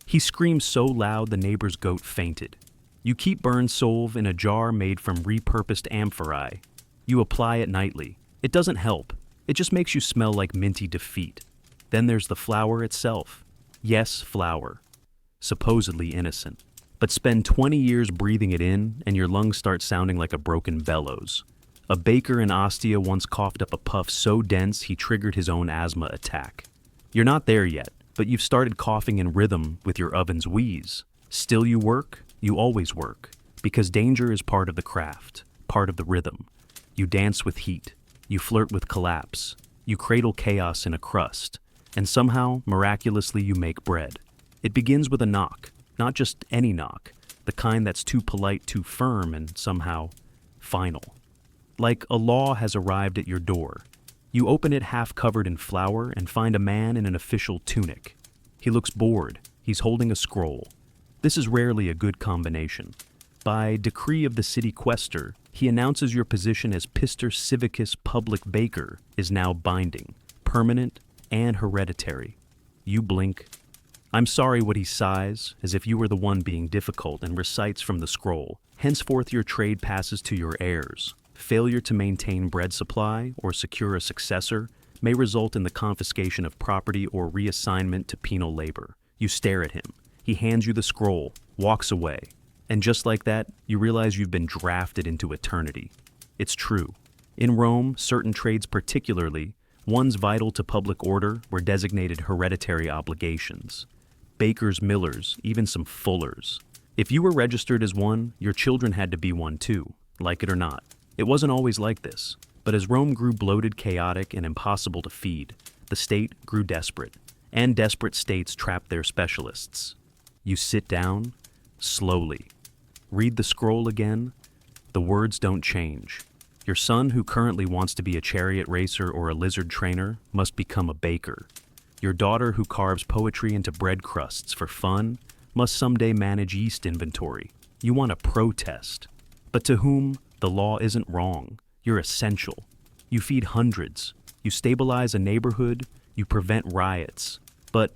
He screamed so loud the neighbor's goat fainted. You keep burn solve in a jar made from repurposed amphorae. You apply it nightly. It doesn't help. It just makes you smell like minty defeat. Then there's the flour itself. Yes, flour. Supposedly innocent. But spend 20 years breathing it in and your lungs start sounding like a broken bellows. A baker in Ostia once coughed up a puff so dense he triggered his own asthma attack. You're not there yet, but you've started coughing in rhythm with your oven's wheeze. Still you work, you always work, because danger is part of the craft, part of the rhythm. You dance with heat, you flirt with collapse, you cradle chaos in a crust, and somehow, miraculously, you make bread. It begins with a knock, not just any knock, the kind that's too polite, too firm, and somehow final. Like a law has arrived at your door. You open it half covered in flour and find a man in an official tunic. He looks bored. He's holding a scroll. This is rarely a good combination. By decree of the city quaestor, he announces your position as Pistor Civicus Public Baker is now binding, permanent, and hereditary. You blink. I'm sorry what he sighs, as if you were the one being difficult, and recites from the scroll. Henceforth your trade passes to your heirs. Failure to maintain bread supply or secure a successor may result in the confiscation of property or reassignment to penal labor. You stare at him. He hands you the scroll, walks away, and just like that, you realize you've been drafted into eternity. It's true. In Rome, certain trades particularly, ones vital to public order, were designated hereditary obligations. Bakers, millers, even some fullers. If you were registered as one, your children had to be one too, like it or not. It wasn't always like this, but as Rome grew bloated, chaotic, and impossible to feed, the state grew desperate, and desperate states trapped their specialists. You sit down, slowly. Read the scroll again. The words don't change. Your son, who currently wants to be a chariot racer or a lizard trainer, must become a baker. Your daughter, who carves poetry into bread crusts for fun, must someday manage yeast inventory. You want to protest. But to whom? The law isn't wrong. You're essential. You feed hundreds. You stabilize a neighborhood. You prevent riots. But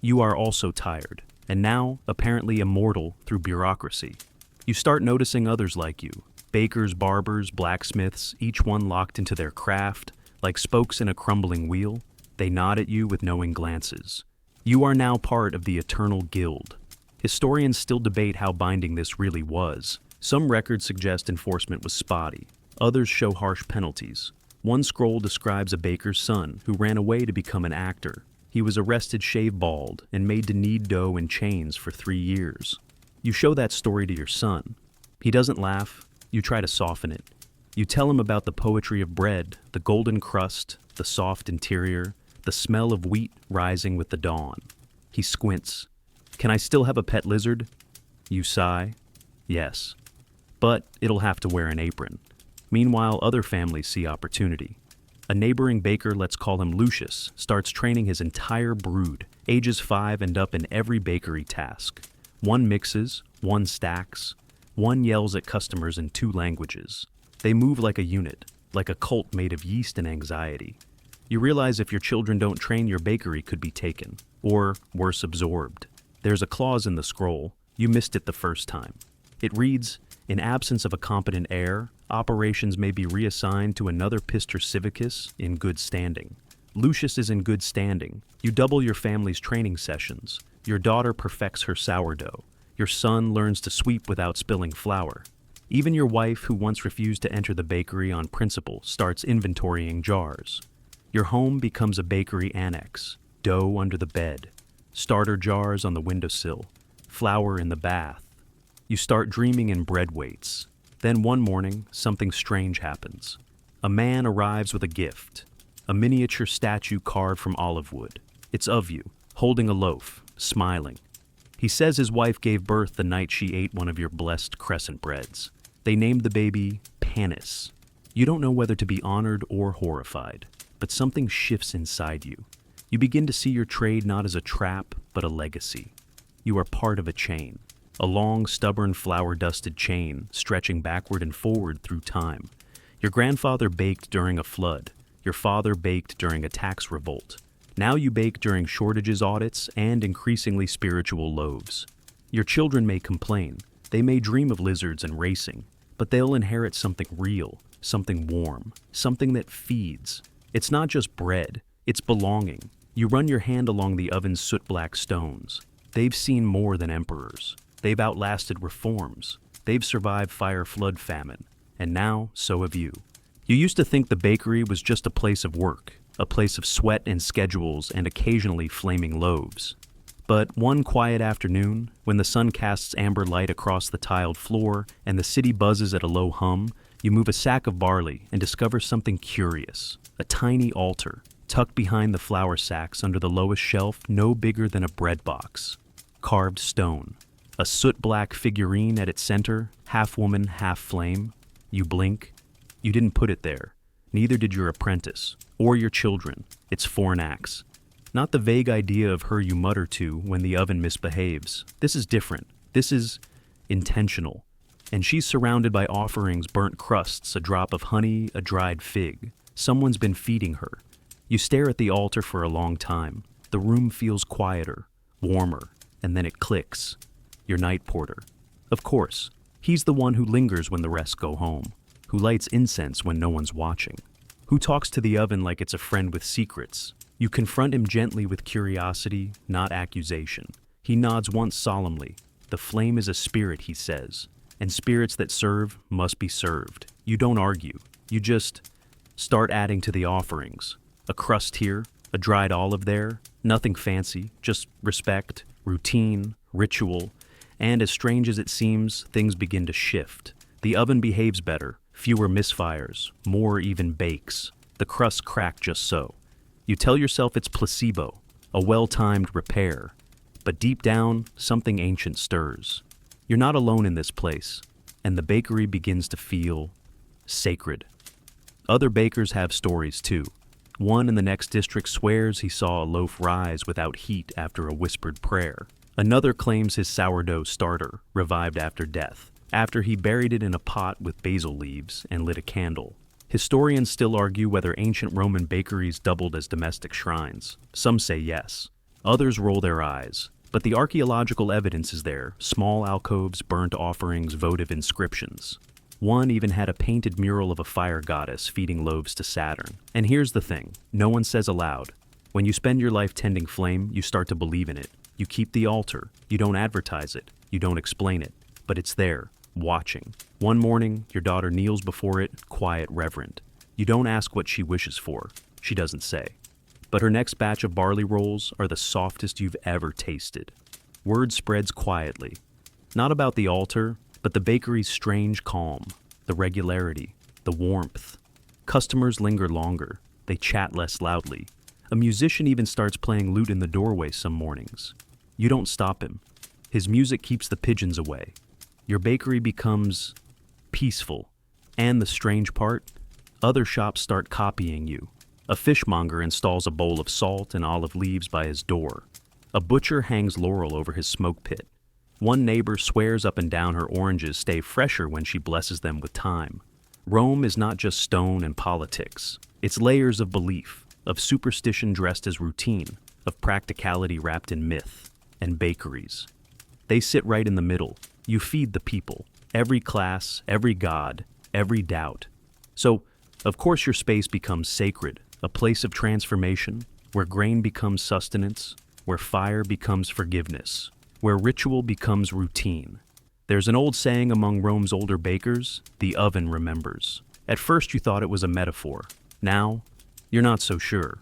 you are also tired, and now apparently immortal through bureaucracy. You start noticing others like you. Bakers, barbers, blacksmiths, each one locked into their craft, like spokes in a crumbling wheel. They nod at you with knowing glances. You are now part of the eternal guild. Historians still debate how binding this really was. Some records suggest enforcement was spotty. Others show harsh penalties. One scroll describes a baker's son who ran away to become an actor. He was arrested shave bald and made to knead dough in chains for 3 years. You show that story to your son. He doesn't laugh. You try to soften it. You tell him about the poetry of bread, the golden crust, the soft interior, the smell of wheat rising with the dawn. He squints. Can I still have a pet lizard? You sigh. Yes. but it'll have to wear an apron. Meanwhile, other families see opportunity. A neighboring baker, let's call him Lucius, starts training his entire brood, ages 5 and up, in every bakery task. One mixes, one stacks, one yells at customers in 2 languages. They move like a unit, like a cult made of yeast and anxiety. You realize if your children don't train, your bakery could be taken, or worse, absorbed. There's a clause in the scroll. You missed it the first time. It reads, in absence of a competent heir, operations may be reassigned to another Pistor Civicus in good standing. Lucius is in good standing. You double your family's training sessions. Your daughter perfects her sourdough. Your son learns to sweep without spilling flour. Even your wife, who once refused to enter the bakery on principle, starts inventorying jars. Your home becomes a bakery annex. Dough under the bed, starter jars on the windowsill, flour in the bath. You start dreaming in bread weights. Then one morning, something strange happens. A man arrives with a gift, a miniature statue carved from olive wood. It's of you, holding a loaf, smiling. He says his wife gave birth the night she ate one of your blessed crescent breads. They named the baby Panis. You don't know whether to be honored or horrified, but something shifts inside you. You begin to see your trade not as a trap, but a legacy. You are part of a chain, a long, stubborn, flour-dusted chain stretching backward and forward through time. Your grandfather baked during a flood. Your father baked during a tax revolt. Now you bake during shortages audits and increasingly spiritual loaves. Your children may complain. They may dream of lizards and racing, but they'll inherit something real, something warm, something that feeds. It's not just bread, it's belonging. You run your hand along the oven's soot-black stones. They've seen more than emperors. They've outlasted reforms. They've survived fire, flood, famine. And now, so have you. You used to think the bakery was just a place of work, a place of sweat and schedules and occasionally flaming loaves. But one quiet afternoon, when the sun casts amber light across the tiled floor and the city buzzes at a low hum, you move a sack of barley and discover something curious. A tiny altar, tucked behind the flour sacks under the lowest shelf, no bigger than a bread box. Carved stone. A soot-black figurine at its center, half woman, half flame. You blink. You didn't put it there. Neither did your apprentice, or your children. It's fornax. Not the vague idea of her you mutter to when the oven misbehaves. This is different. This is intentional. And she's surrounded by offerings, burnt crusts, a drop of honey, a dried fig. Someone's been feeding her. You stare at the altar for a long time. The room feels quieter, warmer, and then it clicks. Your night porter. Of course, he's the one who lingers when the rest go home, who lights incense when no one's watching, who talks to the oven like it's a friend with secrets. You confront him gently with curiosity, not accusation. He nods once solemnly. The flame is a spirit, he says, and spirits that serve must be served. You don't argue. You just start adding to the offerings. A crust here, a dried olive there, nothing fancy, just respect, routine, ritual, and as strange as it seems, things begin to shift. The oven behaves better, fewer misfires, more even bakes. The crusts crack just so. You tell yourself it's placebo, a well-timed repair, but deep down, something ancient stirs. You're not alone in this place, and the bakery begins to feel sacred. Other bakers have stories too. One in the next district swears he saw a loaf rise without heat after a whispered prayer. Another claims his sourdough starter revived after death, after he buried it in a pot with basil leaves and lit a candle. Historians still argue whether ancient Roman bakeries doubled as domestic shrines. Some say yes. Others roll their eyes. But the archaeological evidence is there: small alcoves, burnt offerings, votive inscriptions. One even had a painted mural of a fire goddess feeding loaves to Saturn. And here's the thing, no one says aloud. When you spend your life tending flame, you start to believe in it. You keep the altar. You don't advertise it. You don't explain it. But it's there, watching. One morning, your daughter kneels before it, quiet, reverent. You don't ask what she wishes for. She doesn't say. But her next batch of barley rolls are the softest you've ever tasted. Word spreads quietly. Not about the altar, but the bakery's strange calm, the regularity, the warmth. Customers linger longer. They chat less loudly. A musician even starts playing lute in the doorway some mornings. You don't stop him. His music keeps the pigeons away. Your bakery becomes peaceful. And the strange part? Other shops start copying you. A fishmonger installs a bowl of salt and olive leaves by his door. A butcher hangs laurel over his smoke pit. One neighbor swears up and down her oranges stay fresher when she blesses them with thyme. Rome is not just stone and politics. It's layers of belief, of superstition dressed as routine, of practicality wrapped in myth, and bakeries. They sit right in the middle. You feed the people, every class, every god, every doubt. So, of course your space becomes sacred, a place of transformation, where grain becomes sustenance, where fire becomes forgiveness, where ritual becomes routine. There's an old saying among Rome's older bakers, the oven remembers. At first you thought it was a metaphor. Now, you're not so sure.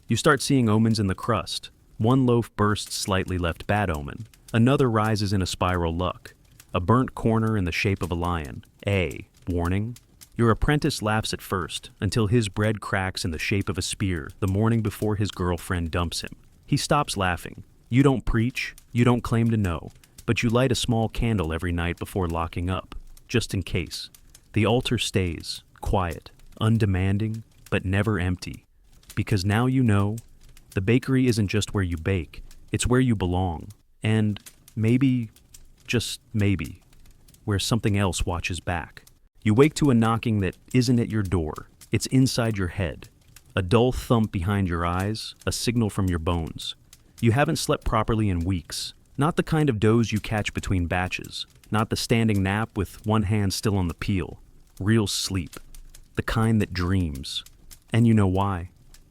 You start seeing omens in the crust. One loaf bursts slightly left bad omen. Another rises in a spiral luck. A burnt corner in the shape of a lion. Warning. Your apprentice laughs at first, until his bread cracks in the shape of a spear the morning before his girlfriend dumps him. He stops laughing. You don't preach, you don't claim to know, but you light a small candle every night before locking up, just in case. The altar stays, quiet, undemanding, but never empty. Because now you know, the bakery isn't just where you bake, it's where you belong. And maybe, just maybe, where something else watches back. You wake to a knocking that isn't at your door, it's inside your head. A dull thump behind your eyes, a signal from your bones. You haven't slept properly in weeks. Not the kind of doze you catch between batches. Not the standing nap with one hand still on the peel. Real sleep. The kind that dreams. And you know why.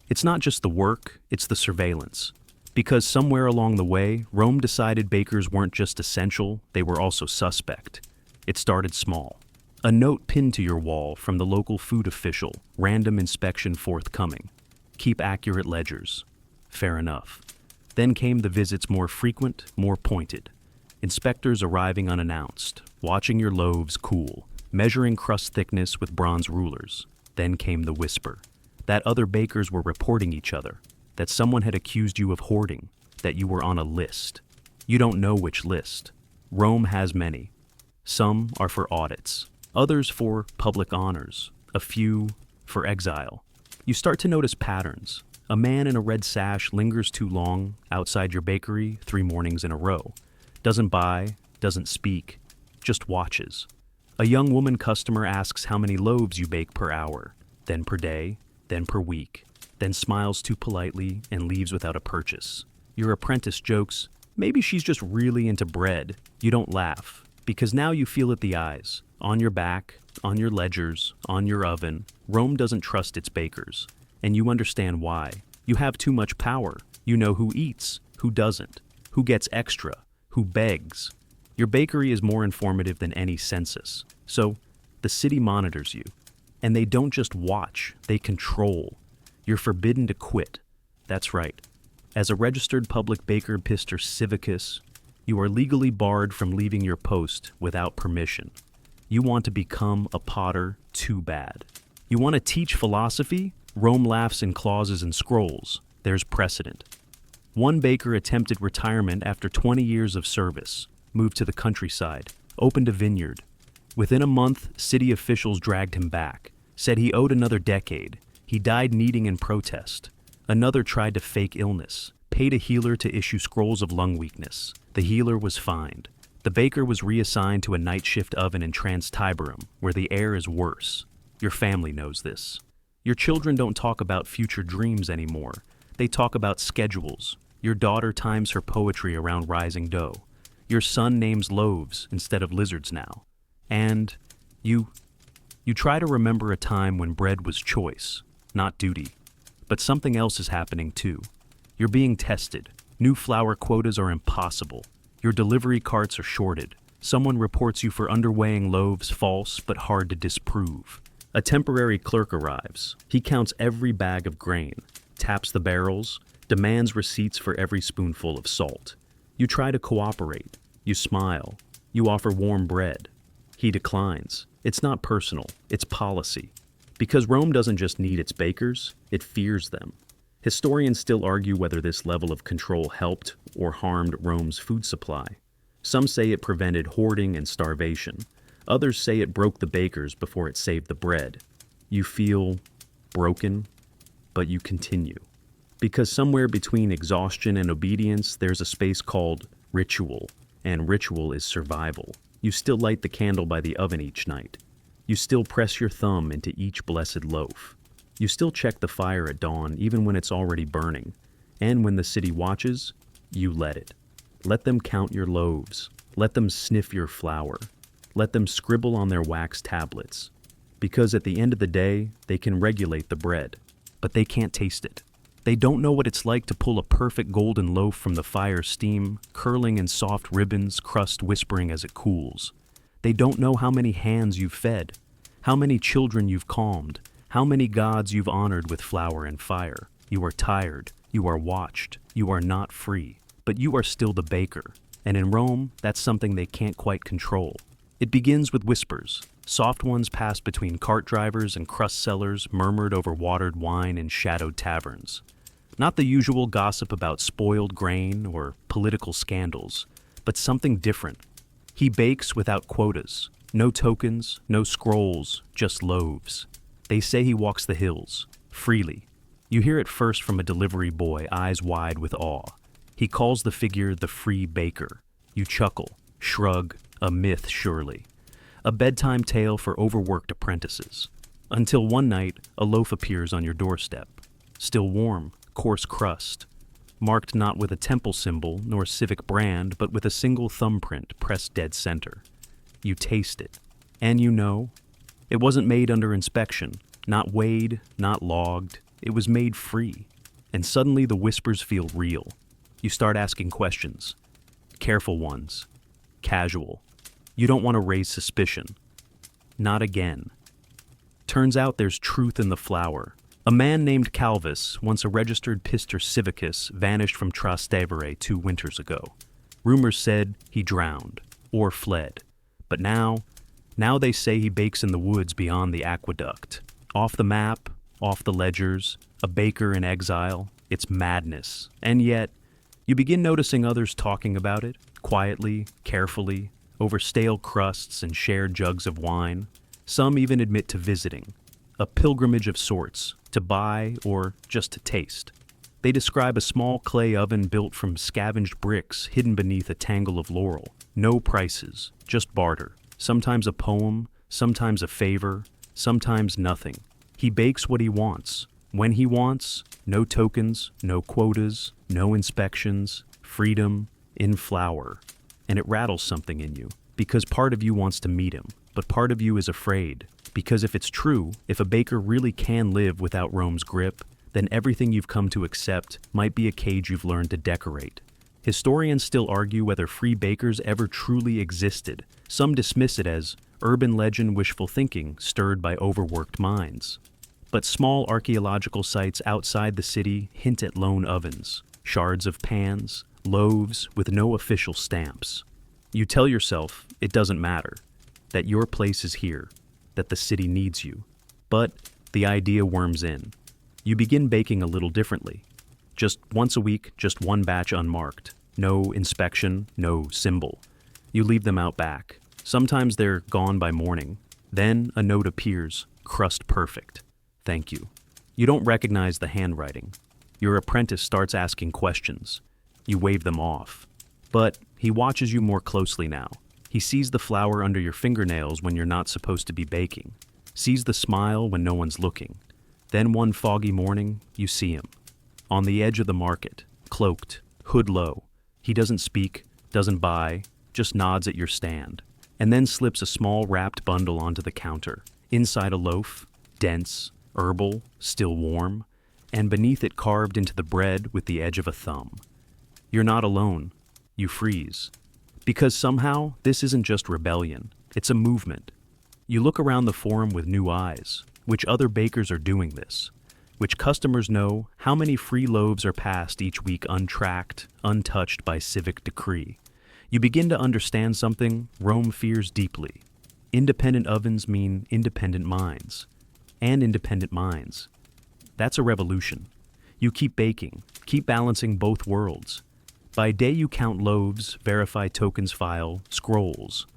It's not just the work, it's the surveillance. Because somewhere along the way, Rome decided bakers weren't just essential, they were also suspect. It started small. A note pinned to your wall from the local food official, random inspection forthcoming. Keep accurate ledgers. Fair enough. Then came the visits more frequent, more pointed. Inspectors arriving unannounced, watching your loaves cool, measuring crust thickness with bronze rulers. Then came the whisper. That other bakers were reporting each other. That someone had accused you of hoarding. That you were on a list. You don't know which list. Rome has many. Some are for audits. Others for public honors, a few for exile. You start to notice patterns. A man in a red sash lingers too long outside your bakery 3 mornings in a row. Doesn't buy, doesn't speak, just watches. A young woman customer asks how many loaves you bake per hour, then per day, then per week, then smiles too politely and leaves without a purchase. Your apprentice jokes, maybe she's just really into bread. You don't laugh, because now you feel it the eyes. On your back, on your ledgers, on your oven, Rome doesn't trust its bakers. And you understand why. You have too much power. You know who eats, who doesn't, who gets extra, who begs. Your bakery is more informative than any census. So, the city monitors you. And they don't just watch, they control. You're forbidden to quit. That's right. As a registered public baker Pistor Civicus, you are legally barred from leaving your post without permission. You want to become a potter too bad. You want to teach philosophy? Rome laughs in clauses and scrolls. There's precedent. One baker attempted retirement after 20 years of service, moved to the countryside, opened a vineyard. Within a month, city officials dragged him back, said he owed another decade. He died kneading in protest. Another tried to fake illness, paid a healer to issue scrolls of lung weakness. The healer was fined. The baker was reassigned to a night shift oven in Trans Tiberum, where the air is worse. Your family knows this. Your children don't talk about future dreams anymore. They talk about schedules. Your daughter times her poetry around rising dough. Your son names loaves instead of lizards now. And you try to remember a time when bread was choice, not duty. But something else is happening too. You're being tested. New flour quotas are impossible. Your delivery carts are shorted. Someone reports you for underweighing loaves, false but hard to disprove. A temporary clerk arrives. He counts every bag of grain, taps the barrels, demands receipts for every spoonful of salt. You try to cooperate. You smile. You offer warm bread. He declines. It's not personal. It's policy. Because Rome doesn't just need its bakers, it fears them. Historians still argue whether this level of control helped or harmed Rome's food supply. Some say it prevented hoarding and starvation. Others say it broke the bakers before it saved the bread. You feel broken, but you continue. Because somewhere between exhaustion and obedience, there's a space called ritual, and ritual is survival. You still light the candle by the oven each night. You still press your thumb into each blessed loaf. You still check the fire at dawn, even when it's already burning. And when the city watches, you let it. Let them count your loaves. Let them sniff your flour. Let them scribble on their wax tablets. Because at the end of the day, they can regulate the bread, but they can't taste it. They don't know what it's like to pull a perfect golden loaf from the fire's steam, curling in soft ribbons, crust whispering as it cools. They don't know how many hands you've fed, how many children you've calmed, how many gods you've honored with flour and fire. You are tired, you are watched, you are not free, but you are still the baker. And in Rome, that's something they can't quite control. It begins with whispers. Soft ones passed between cart drivers and crust sellers, murmured over watered wine in shadowed taverns. Not the usual gossip about spoiled grain or political scandals, but something different. He bakes without quotas. No tokens, no scrolls, just loaves. They say he walks the hills, freely. You hear it first from a delivery boy, eyes wide with awe. He calls the figure the free baker. You chuckle, shrug, a myth surely. A bedtime tale for overworked apprentices. Until one night, a loaf appears on your doorstep. Still warm, coarse crust. Marked not with a temple symbol nor civic brand, but with a single thumbprint pressed dead center. You taste it. And you know, it wasn't made under inspection, not weighed, not logged. It was made free. And suddenly the whispers feel real. You start asking questions. Careful ones. Casual. You don't want to raise suspicion. Not again. Turns out there's truth in the flour. A man named Calvus, once a registered Pistor Civicus, vanished from Trastevere 2 winters ago. Rumors said he drowned, or fled. But now they say he bakes in the woods beyond the aqueduct. Off the map, off the ledgers, a baker in exile. It's madness. And yet, you begin noticing others talking about it, quietly, carefully, over stale crusts and shared jugs of wine. Some even admit to visiting. A pilgrimage of sorts, to buy or just to taste. They describe a small clay oven built from scavenged bricks hidden beneath a tangle of laurel. No prices, just barter. Sometimes a poem, sometimes a favor, sometimes nothing. He bakes what he wants. When he wants, no tokens, no quotas, no inspections, freedom, in flour. And it rattles something in you, because part of you wants to meet him, but part of you is afraid. Because if it's true, if a baker really can live without Rome's grip, then everything you've come to accept might be a cage you've learned to decorate. Historians still argue whether free bakers ever truly existed. Some dismiss it as urban legend wishful thinking stirred by overworked minds. But small archaeological sites outside the city hint at lone ovens, shards of pans, loaves with no official stamps. You tell yourself it doesn't matter, that your place is here, that the city needs you. But the idea worms in. You begin baking a little differently. Just once a week, just one batch unmarked. No inspection, no symbol. You leave them out back. Sometimes they're gone by morning. Then a note appears, crust perfect. Thank you. You don't recognize the handwriting. Your apprentice starts asking questions. You wave them off. But he watches you more closely now. He sees the flour under your fingernails when you're not supposed to be baking. Sees the smile when no one's looking. Then one foggy morning, you see him. On the edge of the market, cloaked, hood low. He doesn't speak, doesn't buy, just nods at your stand. And then slips a small wrapped bundle onto the counter. Inside a loaf, dense, herbal, still warm, and beneath it carved into the bread with the edge of a thumb. You're not alone. You freeze. Because somehow, this isn't just rebellion. It's a movement. You look around the forum with new eyes. Which other bakers are doing this? Which customers know how many free loaves are passed each week untracked, untouched by civic decree? You begin to understand something Rome fears deeply. Independent ovens mean independent minds. And independent minds. That's a revolution. You keep baking, keep balancing both worlds. By day you count loaves, verify tokens file, scrolls.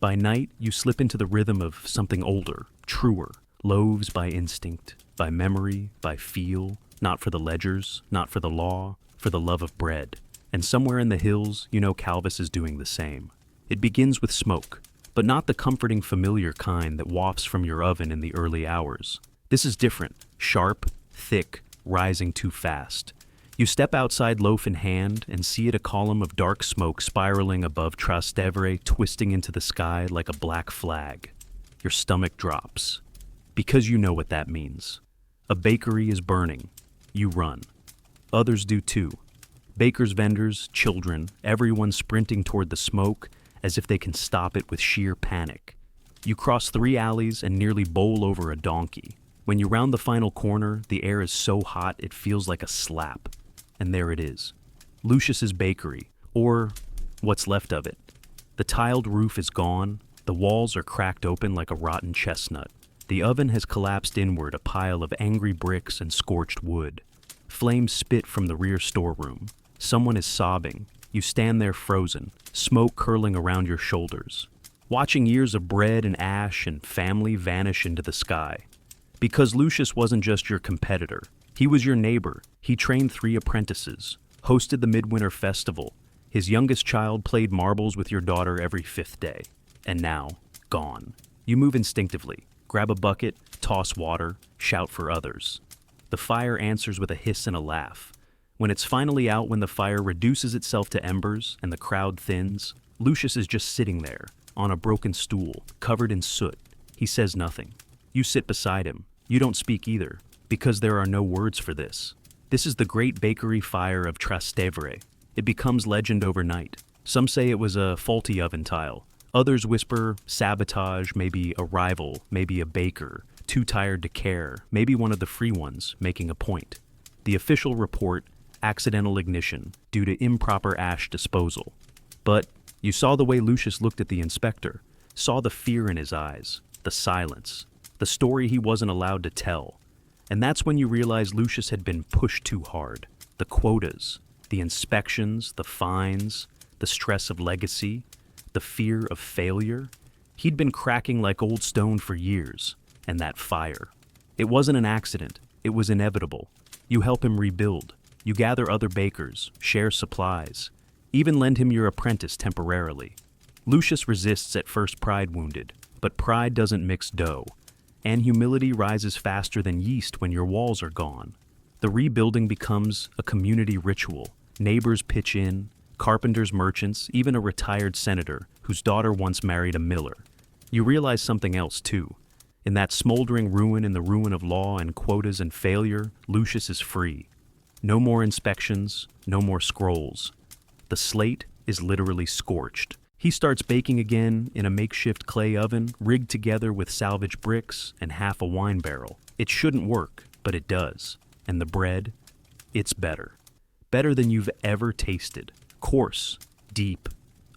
By night, you slip into the rhythm of something older, truer, loaves by instinct, by memory, by feel, not for the ledgers, not for the law, for the love of bread. And somewhere in the hills, you know Calvis is doing the same. It begins with smoke, but not the comforting familiar kind that wafts from your oven in the early hours. This is different, sharp, thick, rising too fast. You step outside loaf in hand and see it a column of dark smoke spiraling above Trastevere, twisting into the sky like a black flag. Your stomach drops. Because you know what that means. A bakery is burning. You run. Others do too. Bakers, vendors, children, everyone sprinting toward the smoke as if they can stop it with sheer panic. You cross 3 alleys and nearly bowl over a donkey. When you round the final corner, the air is so hot it feels like a slap. And there it is. Lucius's bakery, or what's left of it. The tiled roof is gone. The walls are cracked open like a rotten chestnut. The oven has collapsed inward, a pile of angry bricks and scorched wood. Flames spit from the rear storeroom. Someone is sobbing. You stand there frozen, smoke curling around your shoulders, watching years of bread and ash and family vanish into the sky. Because Lucius wasn't just your competitor. He was your neighbor. He trained 3 apprentices, hosted the midwinter festival. His youngest child played marbles with your daughter every 5th day. And now, gone. You move instinctively, grab a bucket, toss water, shout for others. The fire answers with a hiss and a laugh. When it's finally out, when the fire reduces itself to embers and the crowd thins, Lucius is just sitting there, on a broken stool, covered in soot. He says nothing. You sit beside him. You don't speak either, because there are no words for this. This is the great bakery fire of Trastevere. It becomes legend overnight. Some say it was a faulty oven tile. Others whisper sabotage, maybe a rival, maybe a baker, too tired to care, maybe one of the free ones making a point. The official report, accidental ignition, due to improper ash disposal. But you saw the way Lucius looked at the inspector, saw the fear in his eyes, the silence, the story he wasn't allowed to tell. And that's when you realized Lucius had been pushed too hard. The quotas, the inspections, the fines, the stress of legacy, the fear of failure. He'd been cracking like old stone for years. And that fire. It wasn't an accident. It was inevitable. You help him rebuild. You gather other bakers, share supplies, even lend him your apprentice temporarily. Lucius resists at first, pride wounded, but pride doesn't mix dough. And humility rises faster than yeast when your walls are gone. The rebuilding becomes a community ritual. Neighbors pitch in, carpenters, merchants, even a retired senator whose daughter once married a miller. You realize something else too. In that smoldering ruin, in the ruin of law and quotas and failure, Lucius is free. No more inspections, no more scrolls. The slate is literally scorched. He starts baking again in a makeshift clay oven, rigged together with salvage bricks and half a wine barrel. It shouldn't work, but it does. And the bread, it's better. Better than you've ever tasted. Coarse, deep,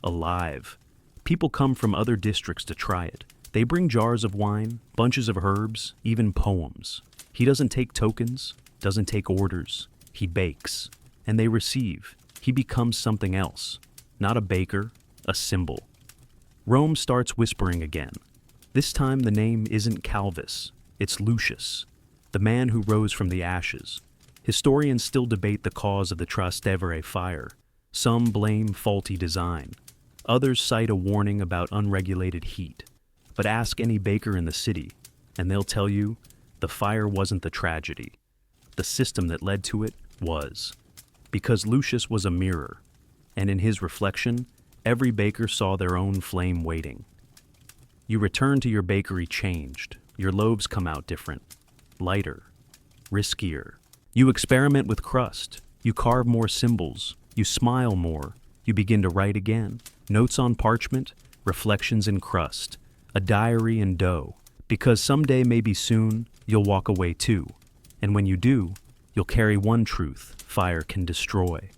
alive. People come from other districts to try it. They bring jars of wine, bunches of herbs, even poems. He doesn't take tokens, doesn't take orders. He bakes, and they receive. He becomes something else. Not a baker, a symbol. Rome starts whispering again. This time the name isn't Calvis, it's Lucius, the man who rose from the ashes. Historians still debate the cause of the Trastevere fire. Some blame faulty design. Others cite a warning about unregulated heat. But ask any baker in the city, and they'll tell you the fire wasn't the tragedy. The system that led to it was. Because Lucius was a mirror, and in his reflection, every baker saw their own flame waiting. You return to your bakery changed. Your loaves come out different, lighter, riskier. You experiment with crust. You carve more symbols. You smile more. You begin to write again. Notes on parchment, reflections in crust. A diary in dough, because someday, maybe soon, you'll walk away too. And when you do, you'll carry one truth fire can destroy.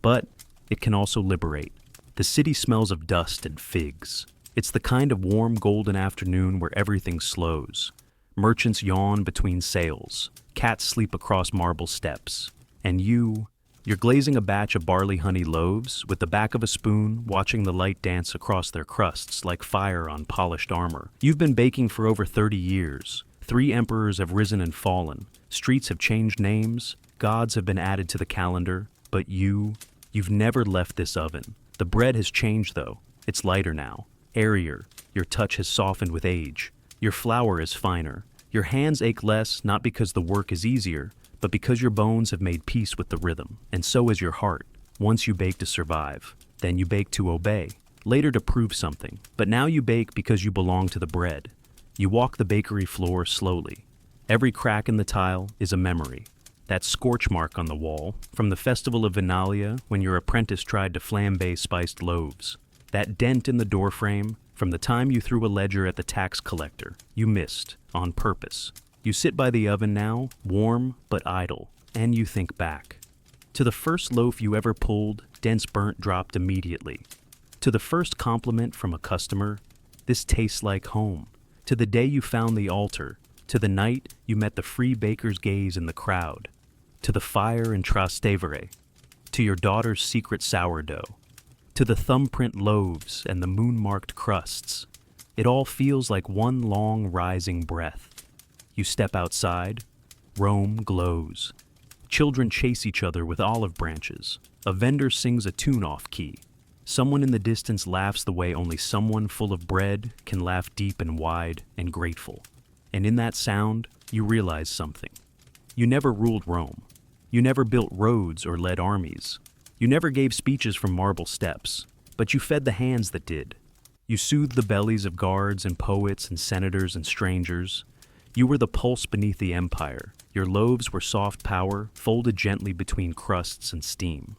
But it can also liberate. The city smells of dust and figs. It's the kind of warm golden afternoon where everything slows. Merchants yawn between sales. Cats sleep across marble steps. And you're You're glazing a batch of barley honey loaves with the back of a spoon, watching the light dance across their crusts like fire on polished armor. You've been baking for over 30 years. 3 emperors have risen and fallen. Streets have changed names. Gods have been added to the calendar. But you've never left this oven. The bread has changed, though. It's lighter now, airier. Your touch has softened with age. Your flour is finer. Your hands ache less, not because the work is easier, but because your bones have made peace with the rhythm. And so is your heart. Once you bake to survive, then you bake to obey, later to prove something. But now you bake because you belong to the bread. You walk the bakery floor slowly. Every crack in the tile is a memory. That scorch mark on the wall, from the festival of Vinalia when your apprentice tried to flambe spiced loaves. That dent in the doorframe, from the time you threw a ledger at the tax collector. You missed, on purpose. You sit by the oven now, warm but idle, and you think back. To the first loaf you ever pulled, dense burnt dropped immediately. To the first compliment from a customer, this tastes like home. To the day you found the altar, to the night you met the free baker's gaze in the crowd. To the fire in Trastevere, to your daughter's secret sourdough, to the thumbprint loaves and the moon-marked crusts. It all feels like one long rising breath. You step outside, Rome glows. Children chase each other with olive branches. A vendor sings a tune off-key. Someone in the distance laughs the way only someone full of bread can laugh deep and wide and grateful. And in that sound, you realize something. You never ruled Rome. You never built roads or led armies. You never gave speeches from marble steps, but you fed the hands that did. You soothed the bellies of guards and poets and senators and strangers. You were the pulse beneath the empire. Your loaves were soft power, folded gently between crusts and steam.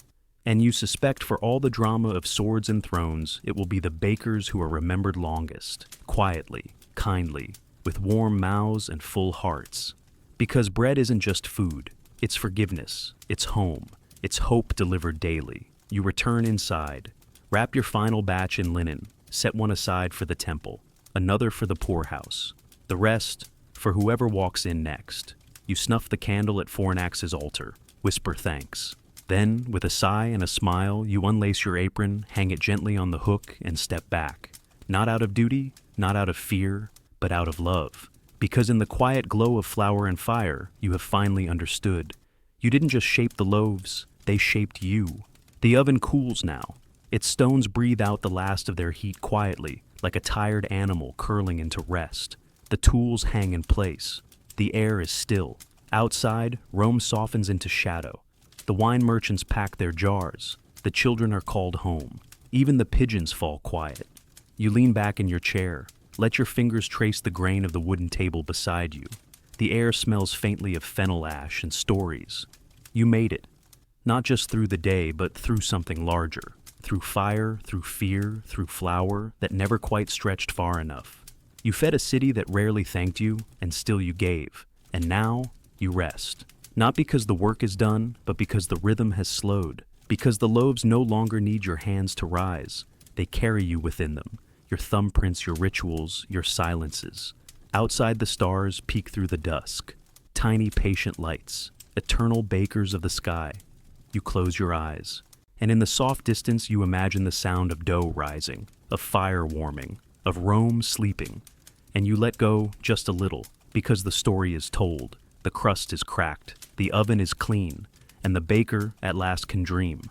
And you suspect for all the drama of swords and thrones, it will be the bakers who are remembered longest, quietly, kindly, with warm mouths and full hearts. Because bread isn't just food. It's forgiveness, it's home, it's hope delivered daily. You return inside, wrap your final batch in linen, set one aside for the temple, another for the poorhouse, the rest for whoever walks in next. You snuff the candle at Fornax's altar, whisper thanks. Then, with a sigh and a smile, you unlace your apron, hang it gently on the hook, and step back. Not out of duty, not out of fear, but out of love. Because in the quiet glow of flour and fire, you have finally understood. You didn't just shape the loaves, they shaped you. The oven cools now. Its stones breathe out the last of their heat quietly, like a tired animal curling into rest. The tools hang in place. The air is still. Outside, Rome softens into shadow. The wine merchants pack their jars. The children are called home. Even the pigeons fall quiet. You lean back in your chair. Let your fingers trace the grain of the wooden table beside you. The air smells faintly of fennel ash and stories. You made it. Not just through the day, but through something larger. Through fire, through fear, through flour that never quite stretched far enough. You fed a city that rarely thanked you, and still you gave. And now, you rest. Not because the work is done, but because the rhythm has slowed. Because the loaves no longer need your hands to rise. They carry you within them. Your thumbprints, your rituals, your silences. Outside the stars peek through the dusk. Tiny patient lights, eternal bakers of the sky. You close your eyes. And in the soft distance you imagine the sound of dough rising, of fire warming, of Rome sleeping. And you let go just a little, because the story is told. The crust is cracked, the oven is clean, and the baker at last can dream.